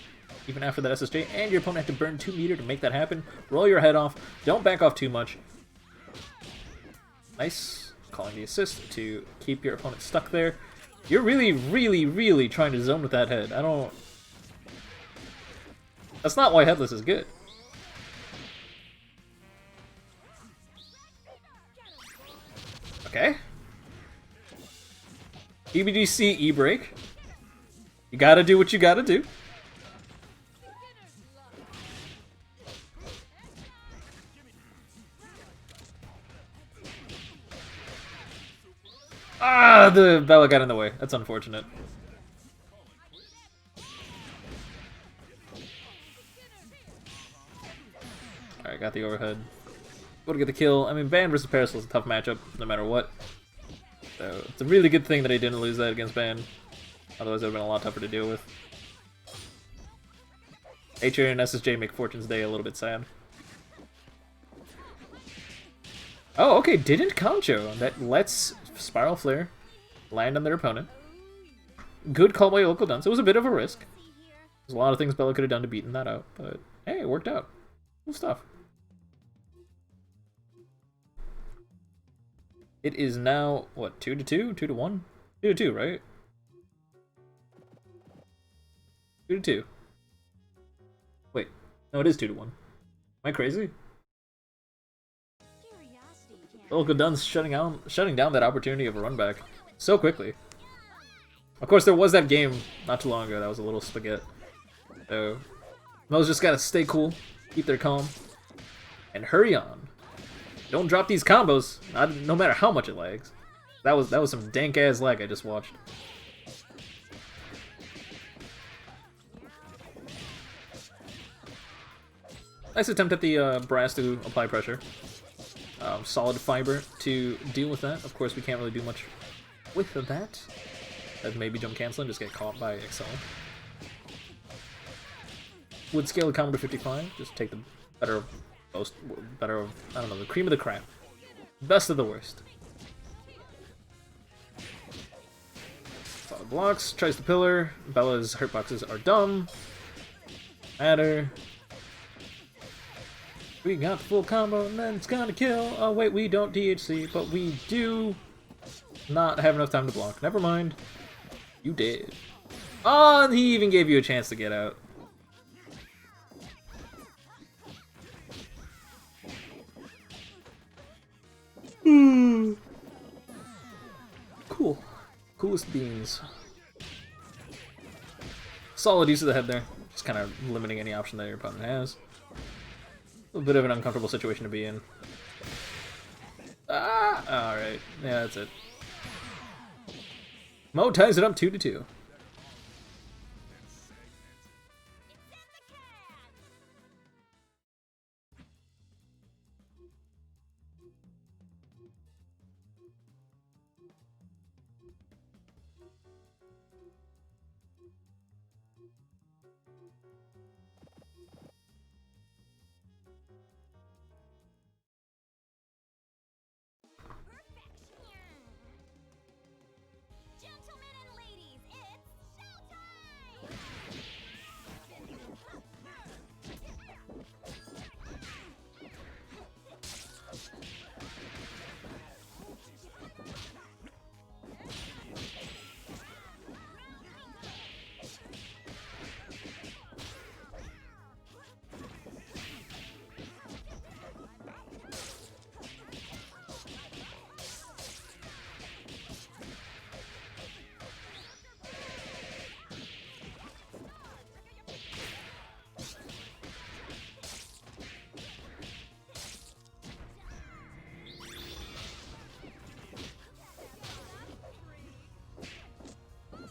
even after that SSJ, and your opponent had to burn 2 meter to make that happen. Roll your head off. Don't back off too much. Nice. Calling the assist to keep your opponent stuck there. You're really trying to zone with that head. I don't... That's not why headless is good. Okay. EBDC E-break. You gotta do what you gotta do. Ah, the Bella got in the way. That's unfortunate. Alright, got the overhead. Go to get the kill. I mean, Ban versus Parasol is a tough matchup, no matter what. So, it's a really good thing that I didn't lose that against Ban. Otherwise, it would have been a lot tougher to deal with. HA and SSJ make Fortune's Day a little bit sad. Oh, okay, didn't Concho. That lets Spiral Flare land on their opponent. Good call by Local Dunce. It was a bit of a risk. There's a lot of things Bella could have done to beaten that out, but hey, it worked out. Cool stuff. It is now, what, 2-2? 2-1? 2-2, right? 2-2. Wait, no, it is 2-1. Am I crazy? Curiosity can't The local Duns shutting down that opportunity of a run back so quickly. Of course, there was that game not too long ago that was a little spaghetti. So, Mo's just gotta stay cool, keep their calm, and hurry on. Don't drop these combos, no matter how much it lags. That was some dank ass lag I just watched. Nice attempt at the brass to apply pressure. Solid fiber to deal with that. Of course, we can't really do much with that. Maybe jump cancel and just get caught by Excel. Would scale the combo to 55. Just take the better of most, better of, I don't know, the cream of the crap. Best of the worst. Solid blocks, tries the pillar. Bella's hurtboxes are dumb. Matter. We got the full combo and then it's gonna kill. Oh wait, we don't DHC, but we do not have enough time to block. Never mind. You did. Oh, and he even gave you a chance to get out. Cool. Coolest beans. Solid use of the head there. Just kind of limiting any option that your opponent has. A bit of an uncomfortable situation to be in. Ah! Alright. Yeah, that's it. Mo ties it up 2-2. Gentlemen and ladies, it's showtime!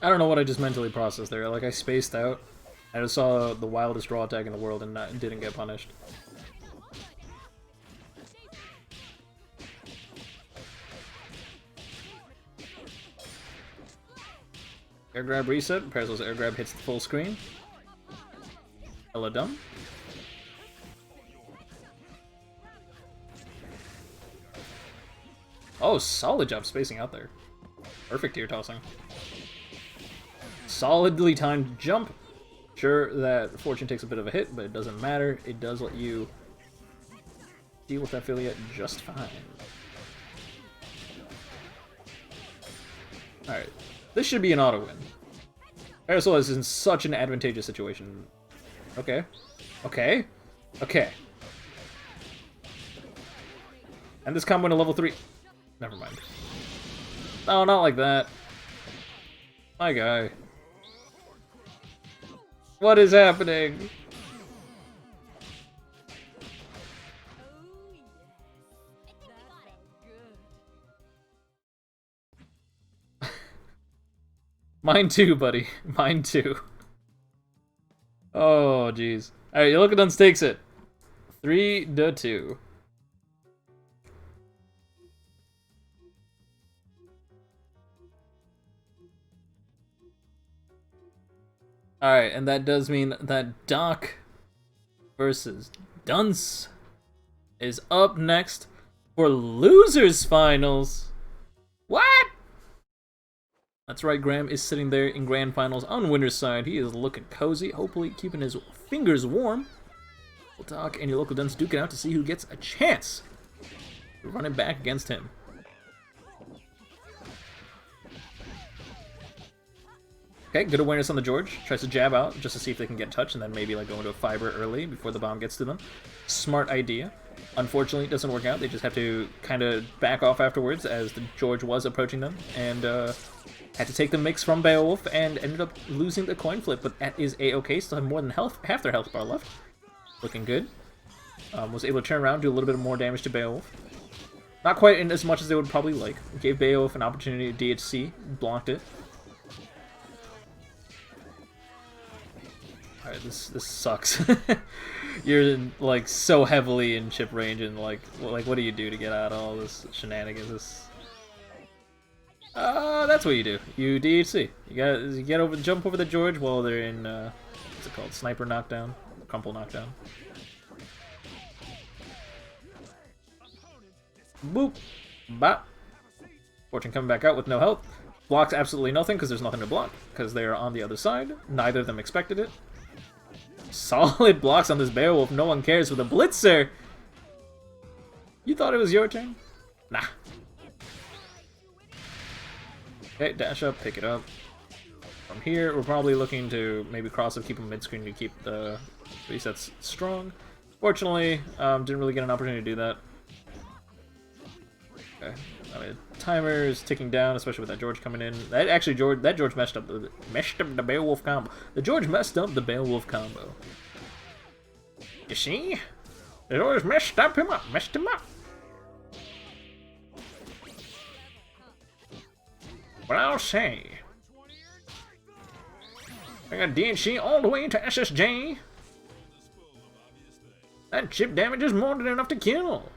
I don't know what I just mentally processed there. Like, I spaced out. I just saw the wildest draw attack in the world and didn't get punished. Air grab reset. Parasol's air grab hits the full screen. Hello, dumb. Oh, solid job spacing out there. Perfect tier tossing. Solidly timed jump. Sure that Fortune takes a bit of a hit, but it doesn't matter. It does let you deal with Affiliate just fine. Alright. This should be an auto win. Parasol is in such an advantageous situation. Okay. Okay. Okay. And this combo into level 3. Never mind. No, not like that. My guy. What is happening? Mine too, buddy. Mine too. Oh, jeez. Alright, you look at Duns takes it. 3-2. Alright, and that does mean that Doc versus Dunce is up next for Losers Finals. What? That's right, Graham is sitting there in grand finals on winner's side. He is looking cozy, hopefully keeping his fingers warm. We'll talk and your local duns duke it out to see who gets a chance to run it back against him. Okay, good awareness on the George. Tries to jab out just to see if they can get touch and then maybe like go into a fiber early before the bomb gets to them. Smart idea. Unfortunately, it doesn't work out. They just have to kind of back off afterwards as the George was approaching them and had to take the mix from Beowulf and ended up losing the coin flip, but that is a-okay. Still have more than half their health bar left. Looking good. Was able to turn around, do a little bit more damage to Beowulf. Not quite in as much as they would probably like. Gave Beowulf an opportunity to DHC, blocked it. Alright, this sucks. You're like so heavily in chip range and like what do you do to get out of all this shenanigans? That's what you do. You DHC. You jump over the George while they're in what's it called? Sniper knockdown? Crumple knockdown. Boop. Bop. Fortune coming back out with no health. Blocks absolutely nothing because there's nothing to block because they are on the other side. Neither of them expected it. Solid blocks on this Beowulf. No one cares with a Blitzer. You thought it was your turn? Nah. Okay, dash up, pick it up. From here, we're probably looking to maybe cross up, keep him mid-screen to keep the resets strong. Fortunately, didn't really get an opportunity to do that. Okay. I mean, timer is ticking down, especially with that George coming in. That George messed up the Beowulf combo. The George messed up the Beowulf combo. You see? The George messed him up. What I'll say. I got DNC all the way to SSJ. That chip damage is more than enough to kill.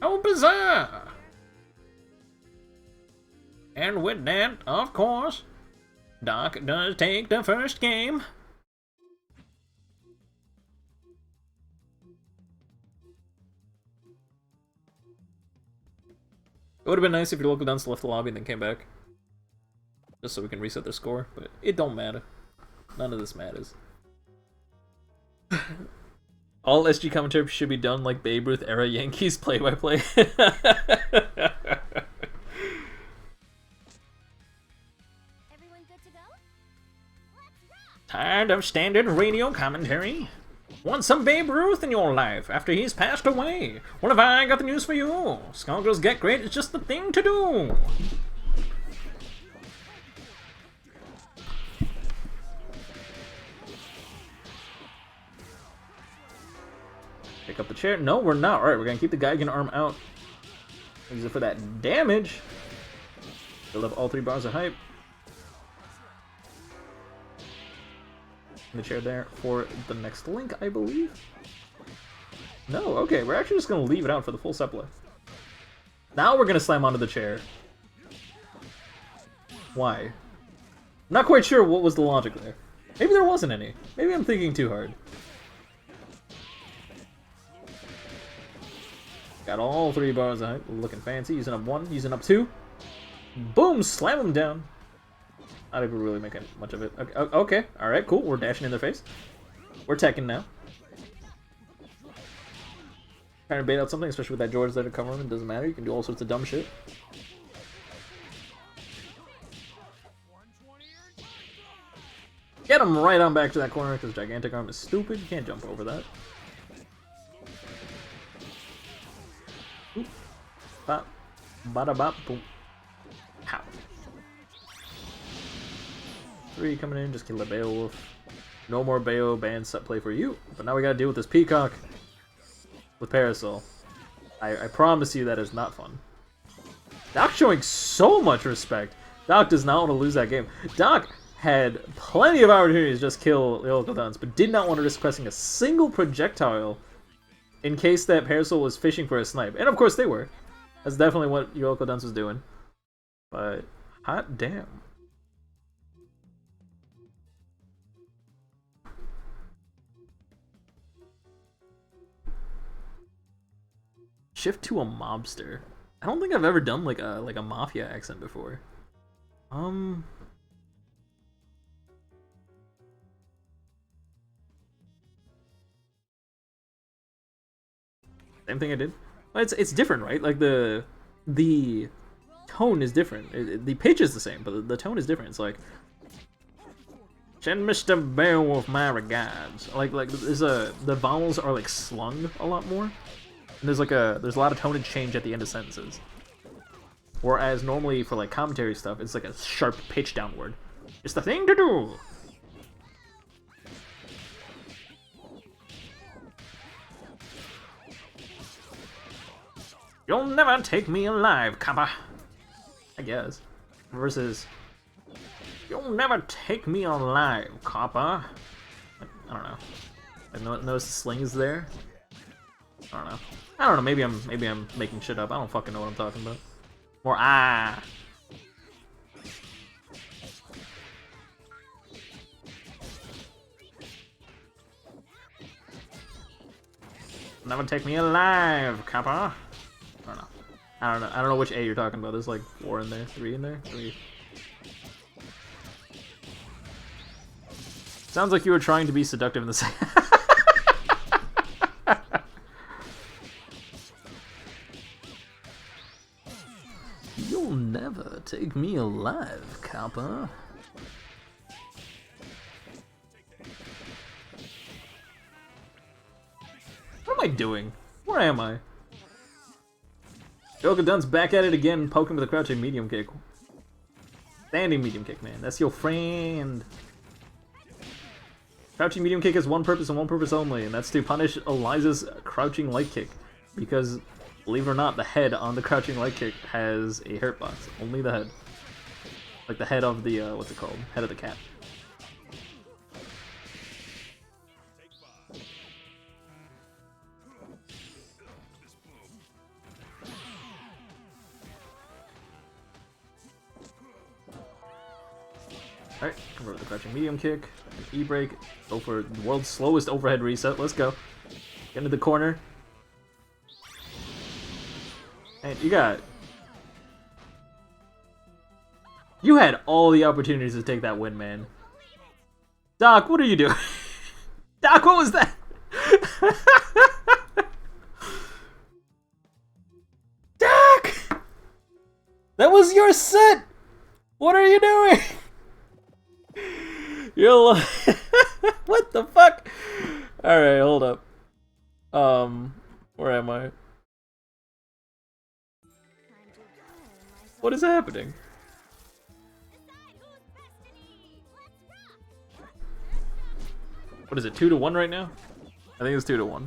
How bizarre! And with that, of course, Doc does take the first game. It would have been nice if your local duns left the lobby and then came back. Just so we can reset their score, but it don't matter. None of this matters. All SG commentary should be done like Babe Ruth era Yankees play-by-play. Tired of standard radio commentary? Want some Babe Ruth in your life after he's passed away? What have I got the news for you? Skullgirls Get Great is just the thing to do! Pick up the chair. No, we're not. Alright, we're gonna keep the Geigen arm out. Use it for that damage. Build up all 3 bars of hype. The chair there for the next link, I believe. No, okay, we're actually just gonna leave it out for the full supply. Now we're gonna slam onto the chair. Why? I'm not quite sure what was the logic there. Maybe there wasn't any. Maybe I'm thinking too hard. Got all 3 bars of hype, looking fancy. Using up 1, using up 2. Boom! Slam him down. Not even really making much of it. Okay, alright, cool. We're dashing in their face. We're teching now. Trying to bait out something, especially with that George there to cover him. It doesn't matter. You can do all sorts of dumb shit. Get him right on back to that corner because Gigantic Arm is stupid. You can't jump over that. Oop. Bop. Bada bop. Boom. Pow. 3 coming in, just kill the Beowulf. No more Beo band set play for you. But now we gotta deal with this Peacock with Parasol. I promise you that is not fun. Doc showing so much respect. Doc does not want to lose that game. Doc had plenty of opportunities to just kill the local duns, but did not want to risk pressing a single projectile in case that Parasol was fishing for a snipe. And of course they were. That's definitely what your local duns was doing. But hot damn. Shift to a mobster. I don't think I've ever done like a mafia accent before. Um. Same thing I did. But it's different, right? Like the tone is different. The pitch is the same, but the tone is different. It's like, send Mr. Beowulf my regards. Like the vowels are like slung a lot more. And there's a lot of tonage change at the end of sentences. Whereas normally for like commentary stuff, it's like a sharp pitch downward. It's the thing to do. You'll never take me alive, copper. I guess. Versus, you'll never take me alive, copper. I don't know. I noticed the slings there. I don't know. Maybe I'm making shit up. I don't fucking know what I'm talking about. More ah. Never take me alive, copper. I don't know which A you're talking about. There's like 4 in there, 3 in there, 3. Sounds like you were trying to be seductive in the same. You'll never take me alive, copper. What am I doing? Where am I? Joker Dun's back at it again, poking with a crouching medium kick. Standing medium kick, man. That's your friend. Crouching medium kick has one purpose and one purpose only, and that's to punish Eliza's crouching light kick. Because, believe it or not, the head on the crouching light kick has a hurt box. Only the head. Like the head of the, what's it called? Head of the cat. Alright, convert the crouching medium kick, E-break, go for the world's slowest overhead reset, let's go. Get into the corner. And you had all the opportunities to take that win, man. Doc, what are you doing? Doc, what was that? Doc! That was your set! What are you doing? You're what the fuck? Alright, hold up. Where am I? What is happening? What is it, 2-1 right now? I think it's 2-1.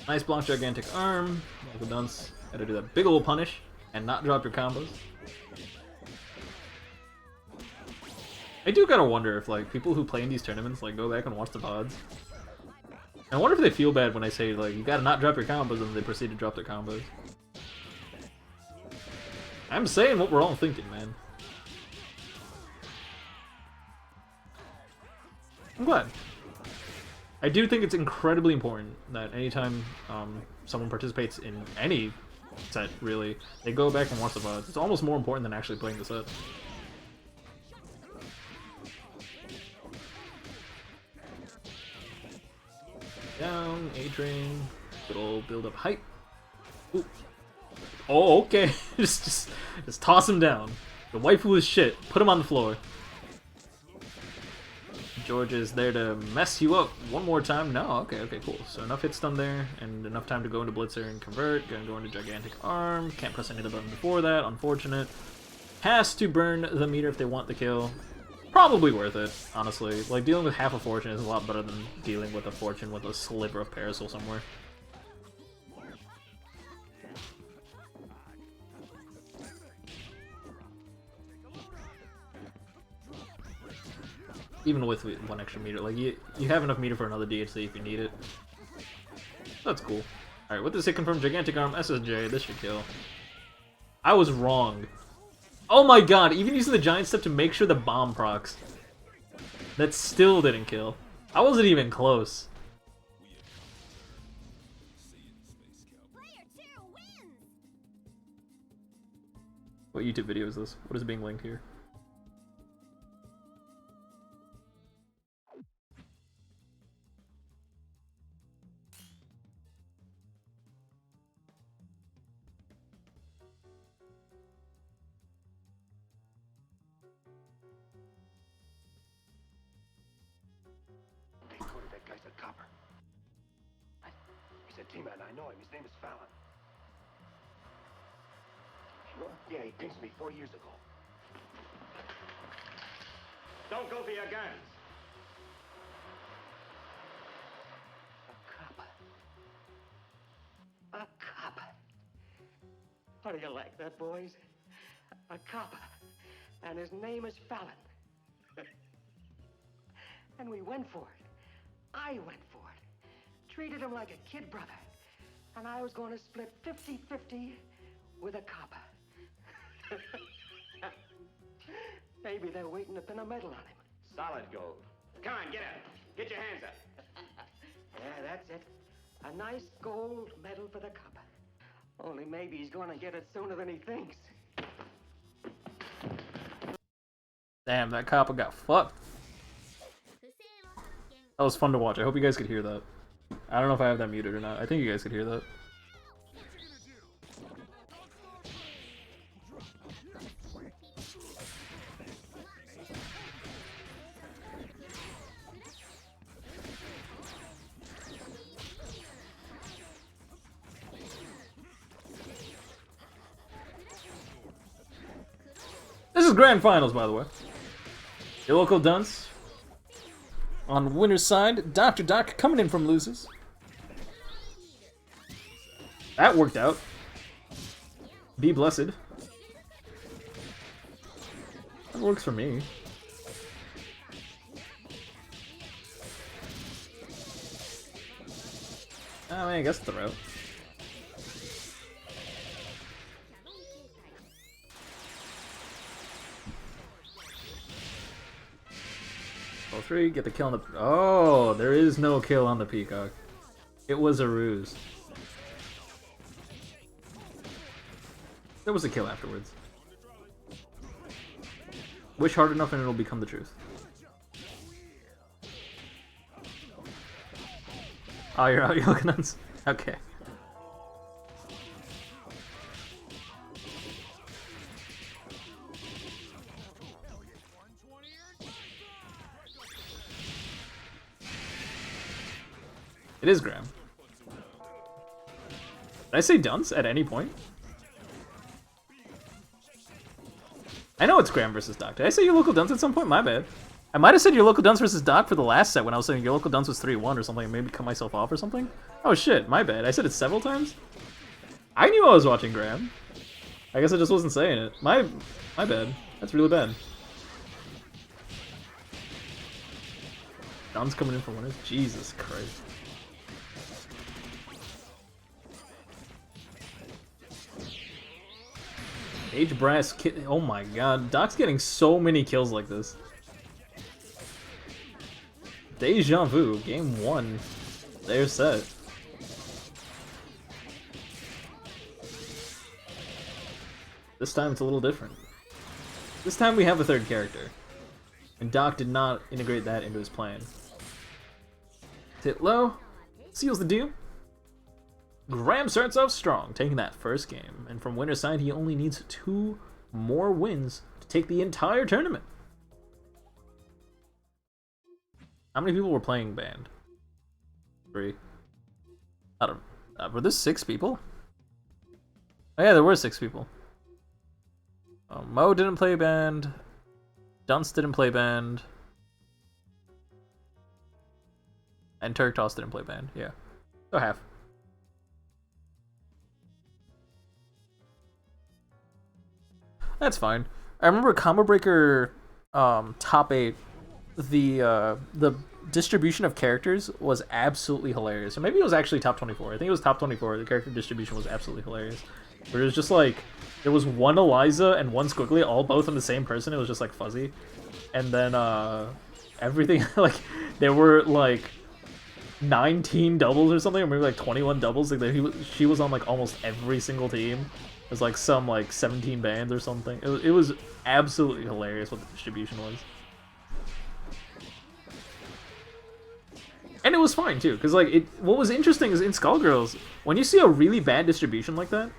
Nice block, gigantic arm. Michael Dunce had to do that big ol' punish and not drop your combos. I do gotta wonder if like people who play in these tournaments like go back and watch the VODs. I wonder if they feel bad when I say like you gotta not drop your combos and they proceed to drop their combos. I'm saying what we're all thinking, man. I'm glad. I do think it's incredibly important that anytime someone participates in any set, really, they go back and watch the VODs. It's almost more important than actually playing the set. Down, A-Train, good old build-up height. Ooh. Oh, okay. just toss him down. The waifu is shit. Put him on the floor. George is there to mess you up one more time. No, okay, cool. So enough hit stun there, and enough time to go into Blitzer and convert. Gonna go into Gigantic Arm. Can't press any of the buttons before that, unfortunate. Has to burn the meter if they want the kill. Probably worth it, honestly. Like, dealing with half a fortune is a lot better than dealing with a fortune with a sliver of Parasol somewhere. Even with 1 extra meter, like, you have enough meter for another DHC if you need it. That's cool. Alright, with this hit confirm Gigantic Arm, SSJ, this should kill. I was wrong. Oh my god, even using the Giant Step to make sure the bomb procs. That still didn't kill. I wasn't even close. Player 2 wins. What YouTube video is this? What is being linked here? They told me that guy's a copper. He's a T-man, I know him. His name is Fallon. Sure? Yeah, he pinched me 4 years ago. Don't go for your guns. A copper. A copper. How do you like that, boys? A copper. And his name is Fallon. And we went for it. I went for it. Treated him like a kid brother. And I was going to split 50-50 with a copper. Maybe they're waiting to pin a medal on him. Solid gold. Come on, get up. Get your hands up. Yeah, that's it. A nice gold medal for the copper. Only maybe he's going to get it sooner than he thinks. Damn, that copper got fucked. That was fun to watch. I hope you guys could hear that. I don't know if I have that muted or not. I think you guys could hear that. This is Grand Finals, by the way. Your local dunce. On winner's side, Dr. Doc coming in from losers. That worked out. Be blessed. That works for me. I mean, I guess the route. Oh, 3, get the kill on the... Oh, there is no kill on the Peacock. It was a ruse. There was a kill afterwards. Wish hard enough and it'll become the truth. Oh, you're out, you're looking at us? Okay. It is Graham. Did I say dunce at any point? I know it's Graham versus Doc. Did I say your local dunce at some point? My bad. I might have said your local dunce versus Doc for the last set when I was saying your local dunce was 3-1 or something and maybe cut myself off or something. Oh shit, my bad. I said it several times? I knew I was watching Graham. I guess I just wasn't saying it. My bad. That's really bad. Don's coming in for winners? Jesus Christ. Age Brass kid. Oh my god. Doc's getting so many kills like this. Deja vu. Game 1. They're set. This time it's a little different. This time we have a third character. And Doc did not integrate that into his plan. Hit low. Seals the deal. Graham starts off strong, taking that first game, and from winner's side, he only needs 2 more wins to take the entire tournament. How many people were playing band? 3. Out of were there 6 people? Oh yeah, there were 6 people. Mo didn't play band. Dunce didn't play band. And Turktos didn't play band. Yeah, so half. That's fine. I remember Combo Breaker top 8, the distribution of characters was absolutely hilarious. Or maybe it was actually top 24. I think it was top 24. The character distribution was absolutely hilarious. But it was just like, there was one Eliza and one Squiggly, all both in the same person. It was just like fuzzy. And then everything. Like there were like 19 doubles or something, or maybe like 21 doubles. Like she was on like almost every single team. There's like some like 17 bans or something. It was absolutely hilarious what the distribution was. And it was fine too, because like what was interesting is in Skullgirls, when you see a really bad distribution like that,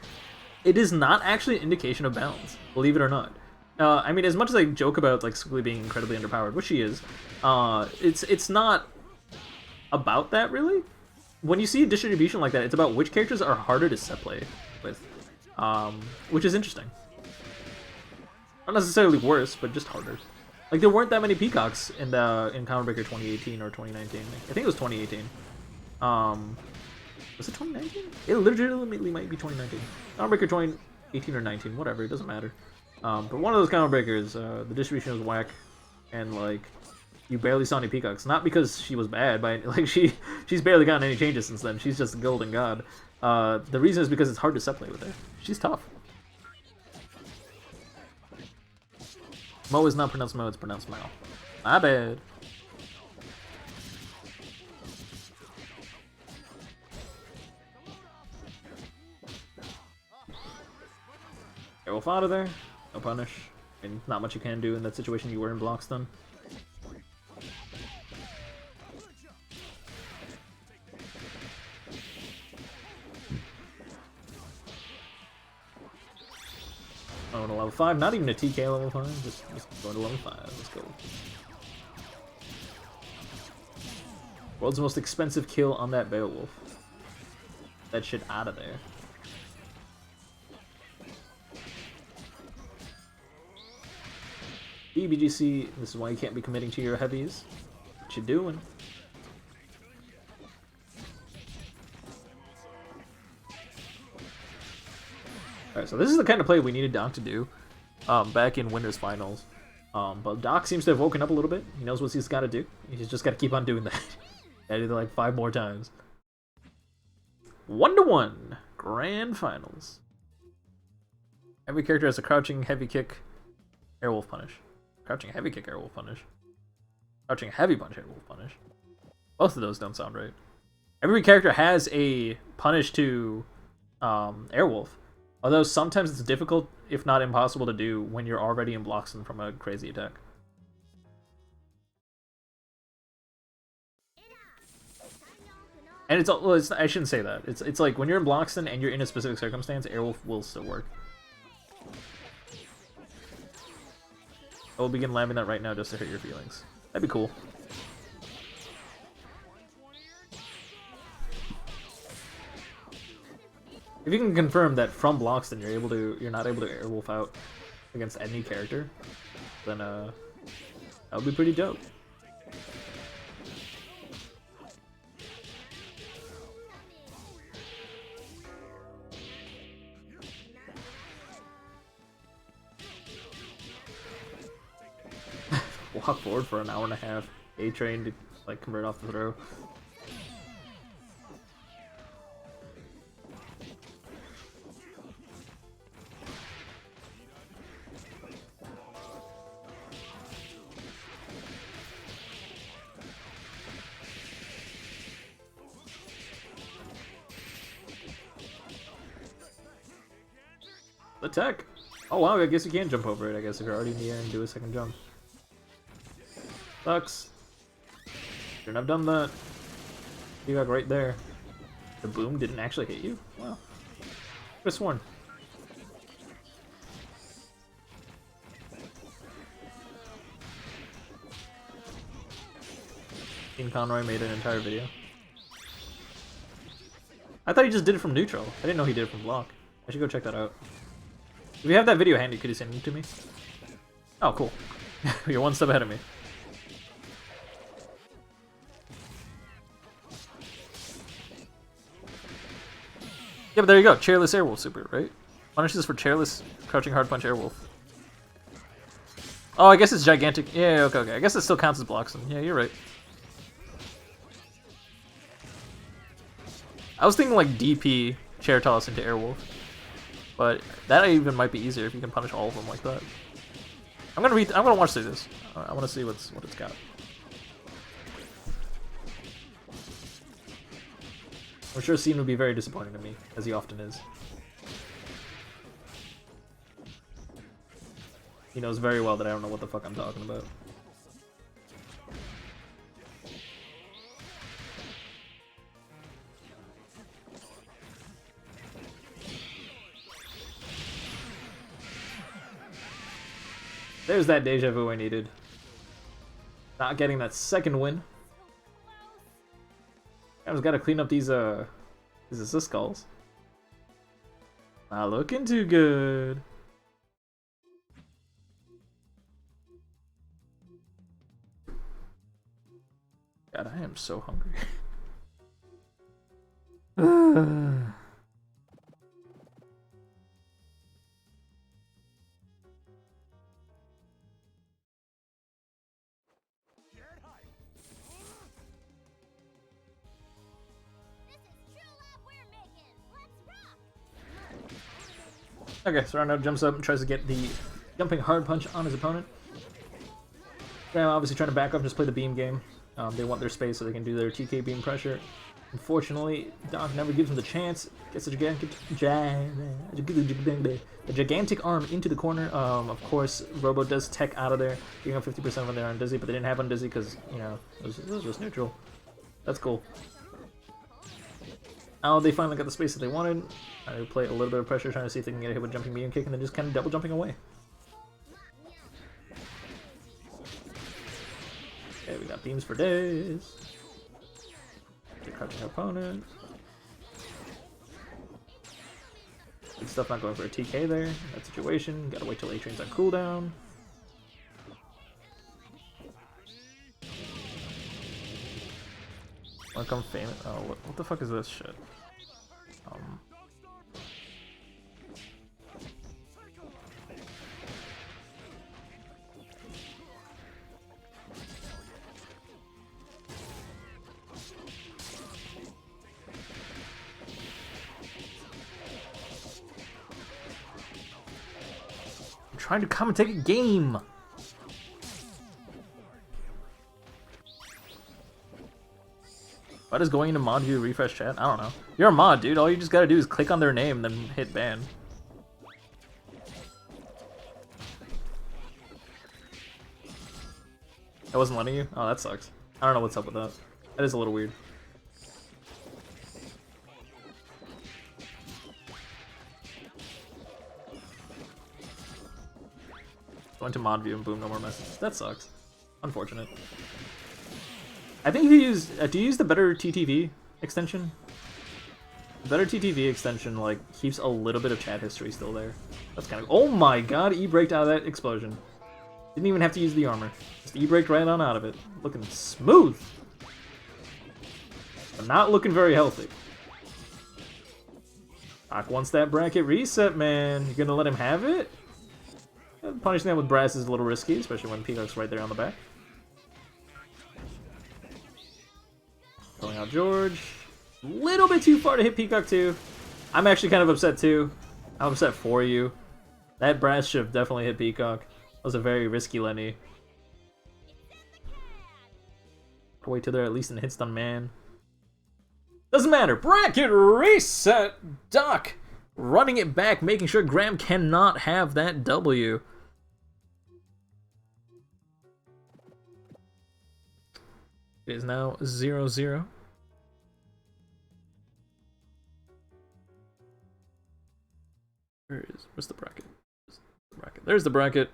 it is not actually an indication of balance, believe it or not. I mean, as much as I joke about like Squiggly being incredibly underpowered, which she is, it's not about that really. When you see a distribution like that, it's about which characters are harder to set play with, which is interesting. Not necessarily worse, but just harder. Like there weren't that many peacocks in Counter Breaker 2018 or 2019. I think it was 2018. Was it 2019? It legitimately might be 2019. Counter Breaker 2018 or 19, whatever. It doesn't matter. But one of those Counter Breakers, the distribution was whack, and like you barely saw any peacocks. Not because she was bad, but like she's barely gotten any changes since then. She's just a golden god. The reason is because it's hard to set play with her. She's tough. Mo is not pronounced Mo, it's pronounced Mo. My bad. Airwolf out of there. No punish. I mean, not much you can do in that situation. You were in blocks then. Going to level 5, not even a TK level 5, just going to level 5, let's go. World's most expensive kill on that Beowulf. That shit out of there. BBGC, this is why you can't be committing to your heavies. What you doing? Alright, so this is the kind of play we needed Doc to do back in Winners Finals. But Doc seems to have woken up a little bit. He knows what he's got to do. He's just got to keep on doing that. I did it like 5 more times. 1-1 Grand Finals. Every character has a crouching heavy kick, airwolf punish. Crouching heavy kick, airwolf punish. Crouching heavy punch, airwolf punish. Both of those don't sound right. Every character has a punish to airwolf. Although sometimes it's difficult, if not impossible, to do when you're already in blocks and from a crazy attack. And well, I shouldn't say that. It's like when you're in Bloxton and you're in a specific circumstance, Airwolf will still work. I will begin labbing that right now just to hurt your feelings. That'd be cool. If you can confirm that from Bloxton you're not able to Airwolf out against any character, then that would be pretty dope. Walk forward for an hour and a half. A-train to like convert off the throw. Attack! Oh wow, I guess you can jump over it, I guess, if you're already in the air and do a second jump. Sucks. Shouldn't have done that. You got right there. The boom didn't actually hit you? Wow. Could've sworn. Team Conroy made an entire video. I thought he just did it from neutral. I didn't know he did it from block. I should go check that out. If you have that video handy, could you send it to me? Oh, cool. You're one step ahead of me. Yeah, but there you go. Chairless Airwolf super, right? Punishes for chairless crouching hard punch Airwolf. Oh, I guess it's gigantic. Yeah, okay. I guess it still counts as blocks. Yeah, you're right. I was thinking like DP chair toss into Airwolf. But that even might be easier if you can punish all of them like that. I'm gonna watch through this. I want to see what it's got. I'm sure Scene would be very disappointing to me, as he often is. He knows very well that I don't know what the fuck I'm talking about. There's that deja vu I needed. Not getting that second win. I just gotta clean up these assist skulls. Not looking too good. God, I am so hungry. Okay, so Arno jumps up and tries to get the jumping hard punch on his opponent. Graham obviously trying to back up and just play the beam game. They want their space so they can do their TK beam pressure. Unfortunately, Doc never gives him the chance. Gets a gigantic arm into the corner. Of course, Robo does tech out of there, giving up 50% when they're on Dizzy, but they didn't have on Dizzy because, you know, it was just neutral. That's cool. Now they finally got the space that they wanted. I play a little bit of pressure, trying to see if they can get a hit with jumping medium kick, and then just kind of double jumping away. Okay, we got beams for days. Crouching our opponent. Good stuff, not going for a TK there. In that situation, gotta wait till A-Train's on cooldown. Wanna come famous? Oh, what the fuck is this shit? I'm trying to commentate a game! Why does going into mod view refresh chat? I don't know. You're a mod, dude. All you just gotta do is click on their name, then hit ban. I wasn't letting you? Oh, that sucks. I don't know what's up with that. That is a little weird. Went to mod view and boom, no more messages. That sucks. Unfortunate. I think if you use, do you use the better TTV extension? The better TTV extension, like, keeps a little bit of chat history still there. That's kind of, oh my god, E-braked out of that explosion. Didn't even have to use the armor. Just E-braked right on out of it. Looking smooth. But not looking very healthy. Doc wants that bracket reset, man. You gonna let him have it? Punishing that with brass is a little risky, especially when Peacock's right there on the back. Going out George. A little bit too far to hit Peacock too. I'm actually kind of upset too. I'm upset for you. That brass should have definitely hit Peacock. That was a very risky Lenny. Wait till they're at least in hit stun man. Doesn't matter. Bracket reset. Doc running it back, making sure Graham cannot have that W. It is now 0-0. Where's the bracket? There's the bracket.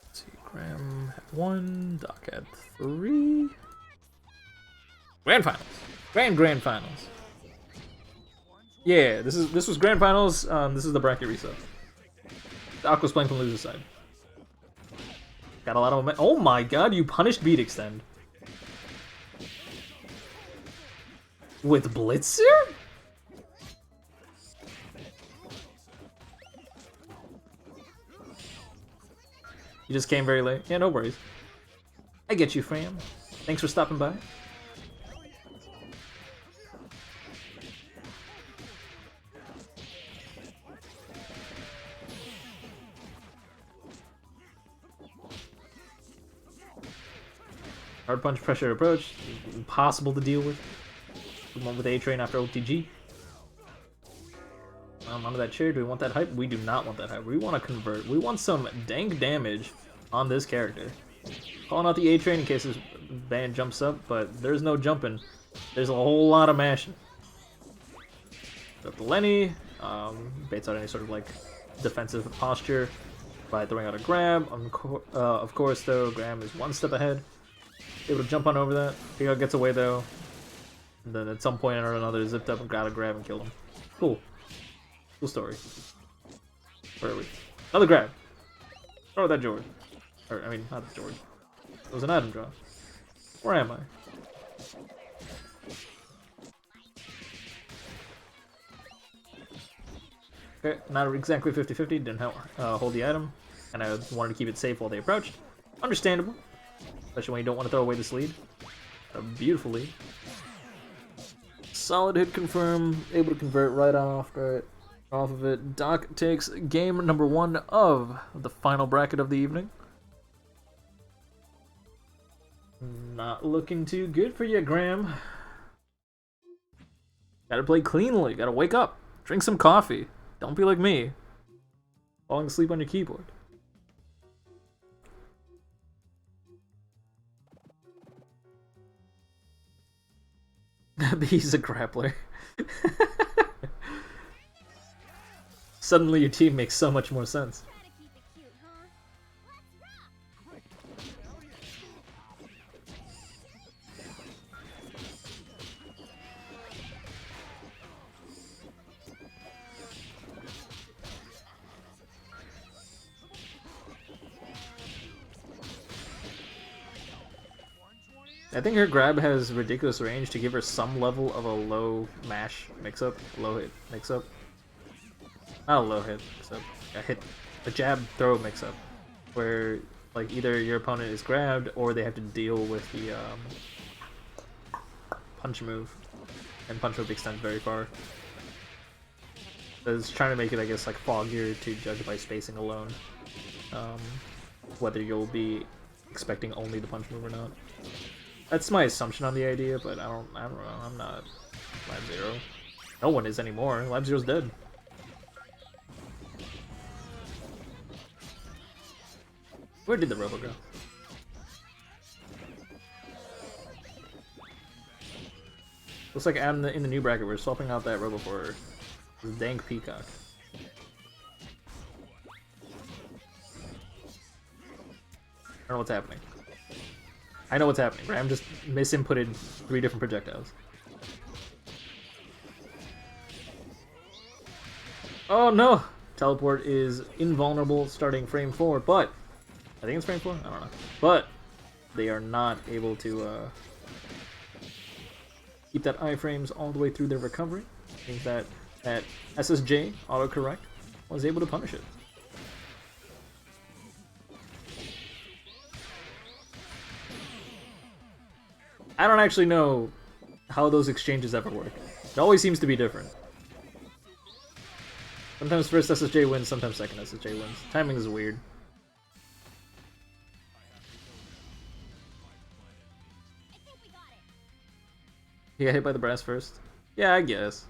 Let's see, Graham had 1, Doc had 3. Grand finals. Grand finals. Yeah, this was grand finals. This is the bracket reset. Doc was playing from loser's side. Got a lot of momentum. Oh my god, you punished beat extend. With Blitzer? You just came very late. Yeah, no worries. I get you, fam. Thanks for stopping by. Hard punch pressure approach, impossible to deal with. We went with A-Train after OTG. Onto that chair. Do we want that hype? We do not want that hype. We want to convert. We want some dank damage on this character. Calling out the A-Train in case this band jumps up, but there's no jumping. There's a whole lot of mashing. Up to Lenny. Baits out any sort of like defensive posture by throwing out a grab. Of course, though, Graham is one step ahead. Able to jump on over that. Peacock gets away, though. And then at some point or another, zipped up and got a grab and killed him. Cool. Cool story. Where are we? Another grab. Throw that George. Or, I mean, not George. It was an item drop. Where am I? Okay, not exactly 50-50. Didn't hold the item. And I wanted to keep it safe while they approached. Understandable. Especially when you don't want to throw away this lead. A beautiful lead. Solid hit confirm. Able to convert right off of it. Doc takes game number 1 of the final bracket of the evening. Not looking too good for you, Graham. Gotta play cleanly. Gotta wake up. Drink some coffee. Don't be like me. Falling asleep on your keyboard. He's a grappler. Suddenly your team makes so much more sense. Gotta keep it cute, huh? Let's rock! I think her grab has ridiculous range to give her some level of a low mash mix-up, low hit mix-up. Not a low hit mix-up, a jab throw mix-up, where like either your opponent is grabbed or they have to deal with the punch move, and punch move extends very far. So it's trying to make it, I guess, like foggier to judge by spacing alone, whether you'll be expecting only the punch move or not. That's my assumption on the idea, but I don't know. I'm not Lab Zero. No one is anymore. Lab Zero's dead. Where did the Robo go? Looks like in the new bracket we're swapping out that Robo for this dank Peacock. I don't know what's happening. I know what's happening. Graham just misinputted 3 different projectiles. Oh no! Teleport is invulnerable starting frame 4, but I think it's frame 4? I don't know. But they are not able to keep that iframes all the way through their recovery. I think that SSJ autocorrect was able to punish it. I don't actually know how those exchanges ever work. It always seems to be different. Sometimes first SSJ wins, sometimes second SSJ wins. Timing is weird. I think we got it. He got hit by the brass first? Yeah, I guess.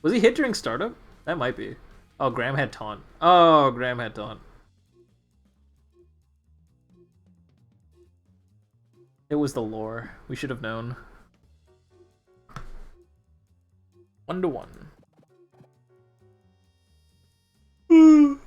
Was he hit during startup? That might be. Oh, Graham had taunt. Oh, Graham had taunt. It was the lore. We should have known. 1-1. Gentlemen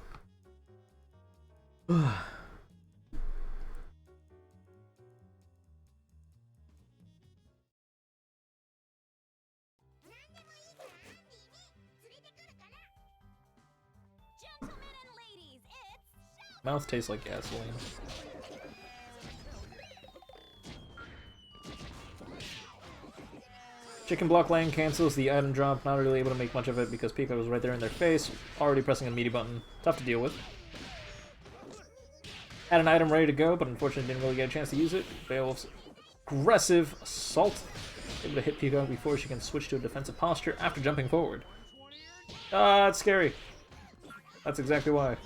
and ladies, it's Mouth tastes like gasoline. Chicken block lane cancels the item drop, not really able to make much of it because Peacock was right there in their face, already pressing a meaty button. Tough to deal with. Had an item ready to go, but unfortunately didn't really get a chance to use it. Beowulf's aggressive assault, able to hit Peacock before she can switch to a defensive posture after jumping forward. Ah, it's scary. That's exactly why.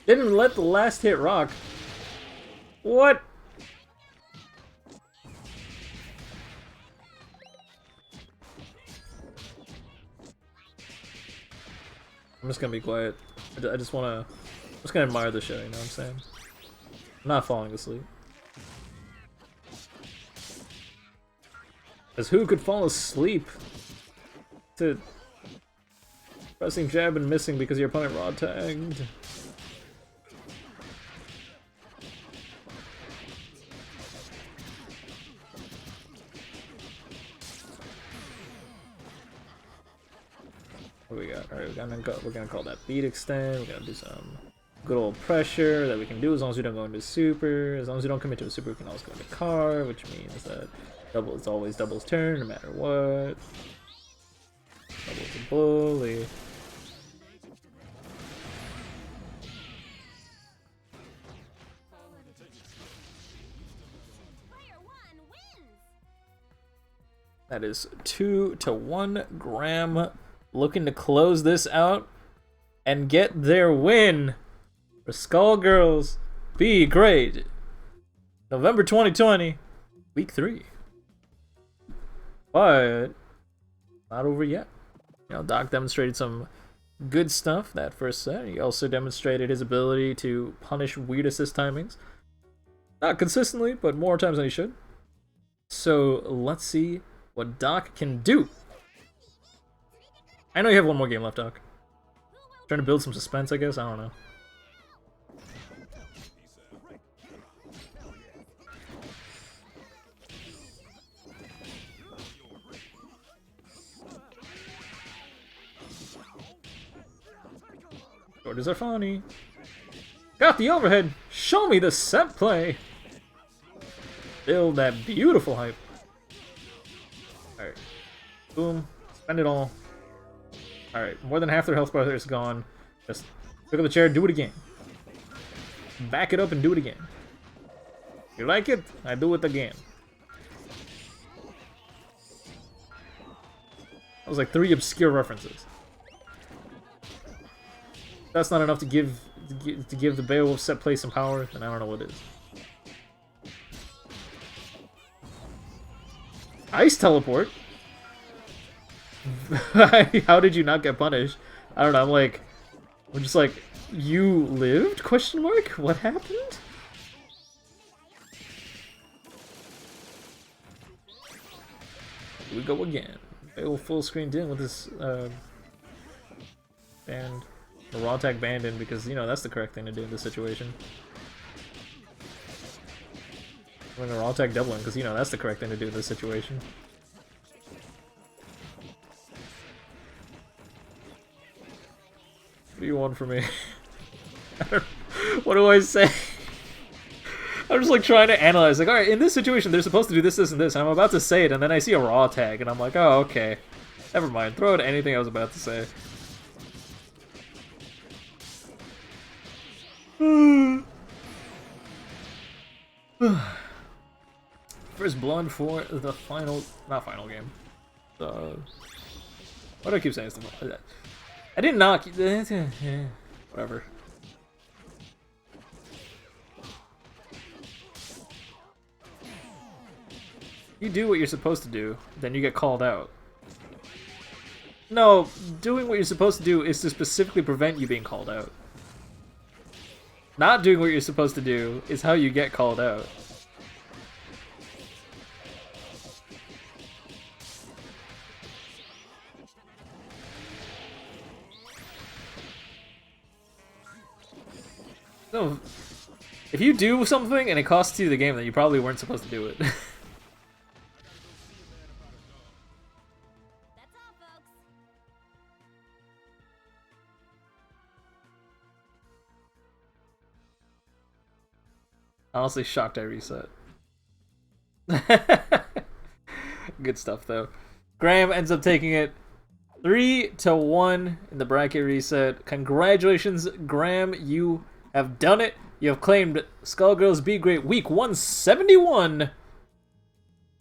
Didn't let the last hit rock. What? I'm just gonna be quiet. I just wanna... I'm just gonna admire the show, you know what I'm saying? I'm not falling asleep. Because who could fall asleep to pressing jab and missing because your opponent raw tagged? What do we got? Alright, we're gonna call that beat extend. We're gonna do some good old pressure that we can do as long as we don't go into super. As long as we don't commit to a super, we can always go into car, which means that double is always double's turn, no matter what. Double's a bully. Player 1 wins. That is 2-1. Graham looking to close this out and get their win for Skullgirls Be Gr8. November 2020, week 3. But not over yet. You know, Doc demonstrated some good stuff that first set. He also demonstrated his ability to punish weird assist timings. Not consistently, but more times than he should. So let's see what Doc can do. I know you have one more game left, Doc. Trying to build some suspense, I guess? I don't know. Orders are funny. Got the overhead. Show me the set play. Build that beautiful hype. Alright. Boom. Spend it all. Alright, more than half their health bar is gone. Just pick up the chair, do it again. Back it up and do it again. You like it? I do it again. That was like 3 obscure references. That's not enough to give the Beowulf set play some power, then I don't know what is. Ice teleport? How did you not get punished? I don't know, I'm just like, you lived? Question mark? What happened? Here we go again. Beowulf full screened in with this band. The raw tag banned in because, you know, that's the correct thing to do in this situation. I'm gonna raw tag doubling because, you know, that's the correct thing to do in this situation. What do you want from me? What do I say? I'm just like trying to analyze, like, alright, in this situation they're supposed to do this, this, and this, and I'm about to say it, and then I see a raw tag, and I'm like, oh, okay. Never mind, throw out anything I was about to say. First blood for the final, not final game. Why do I keep saying it's I didn't knock. Whatever. You do what you're supposed to do, then you get called out. No, doing what you're supposed to do is to specifically prevent you being called out. Not doing what you're supposed to do is how you get called out. No, if you do something and it costs you the game, then you probably weren't supposed to do it. That's all, folks. Honestly, shocked I reset. Good stuff, though. Graham ends up taking it 3-1 in the bracket reset. Congratulations, Graham. You have done it. You have claimed Skullgirls Be Gr8 Week 171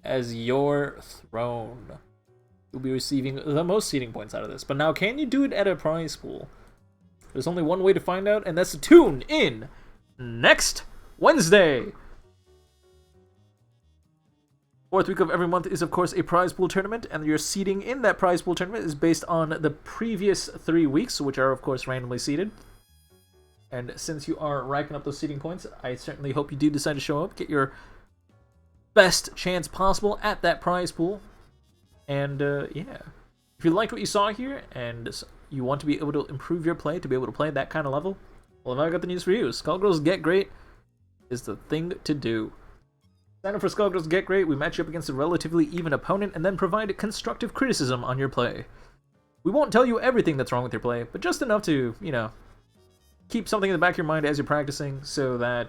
as your throne. You'll be receiving the most seeding points out of this. But now, can you do it at a prize pool? There's only one way to find out, and that's to tune in next Wednesday. Fourth week of every month is, of course, a prize pool tournament, and your seeding in that prize pool tournament is based on the previous 3 weeks, which are, of course, randomly seeded. And since you are racking up those seeding points, I certainly hope you do decide to show up, get your best chance possible at that prize pool. And, yeah. If you liked what you saw here, and you want to be able to improve your play, to be able to play that kind of level, well, I've got the news for you. Skullgirls Get Great is the thing to do. Sign up for Skullgirls Get Great. We match you up against a relatively even opponent and then provide constructive criticism on your play. We won't tell you everything that's wrong with your play, but just enough to, you know, keep something in the back of your mind as you're practicing so that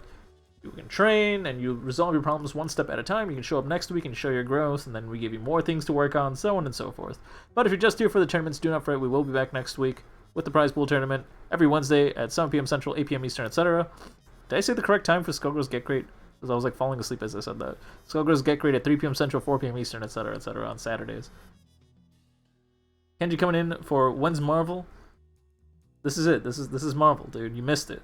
you can train and you resolve your problems one step at a time. You can show up next week and show your growth, and then we give you more things to work on, so on and so forth. But if you're just here for the tournaments, do not fret. We will be back next week with the prize pool tournament every Wednesday at 7 p.m. Central, 8 p.m. Eastern, etc. Did I say the correct time for Skullgirls Get Great? Because I was like falling asleep as I said that. Skullgirls Get Great at 3 p.m. Central, 4 p.m. Eastern, etc., etc. on Saturdays. Kenji coming in for When's Marvel? This is it. This is Marvel, dude. You missed it.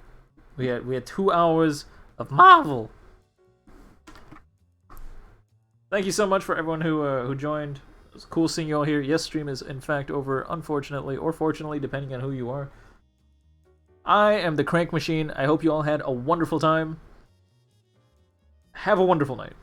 We had 2 hours of Marvel. Thank you so much for everyone who joined. It was cool seeing you all here. Yes, stream is in fact over, unfortunately, or fortunately, depending on who you are. I am the Crank Machine. I hope you all had a wonderful time. Have a wonderful night.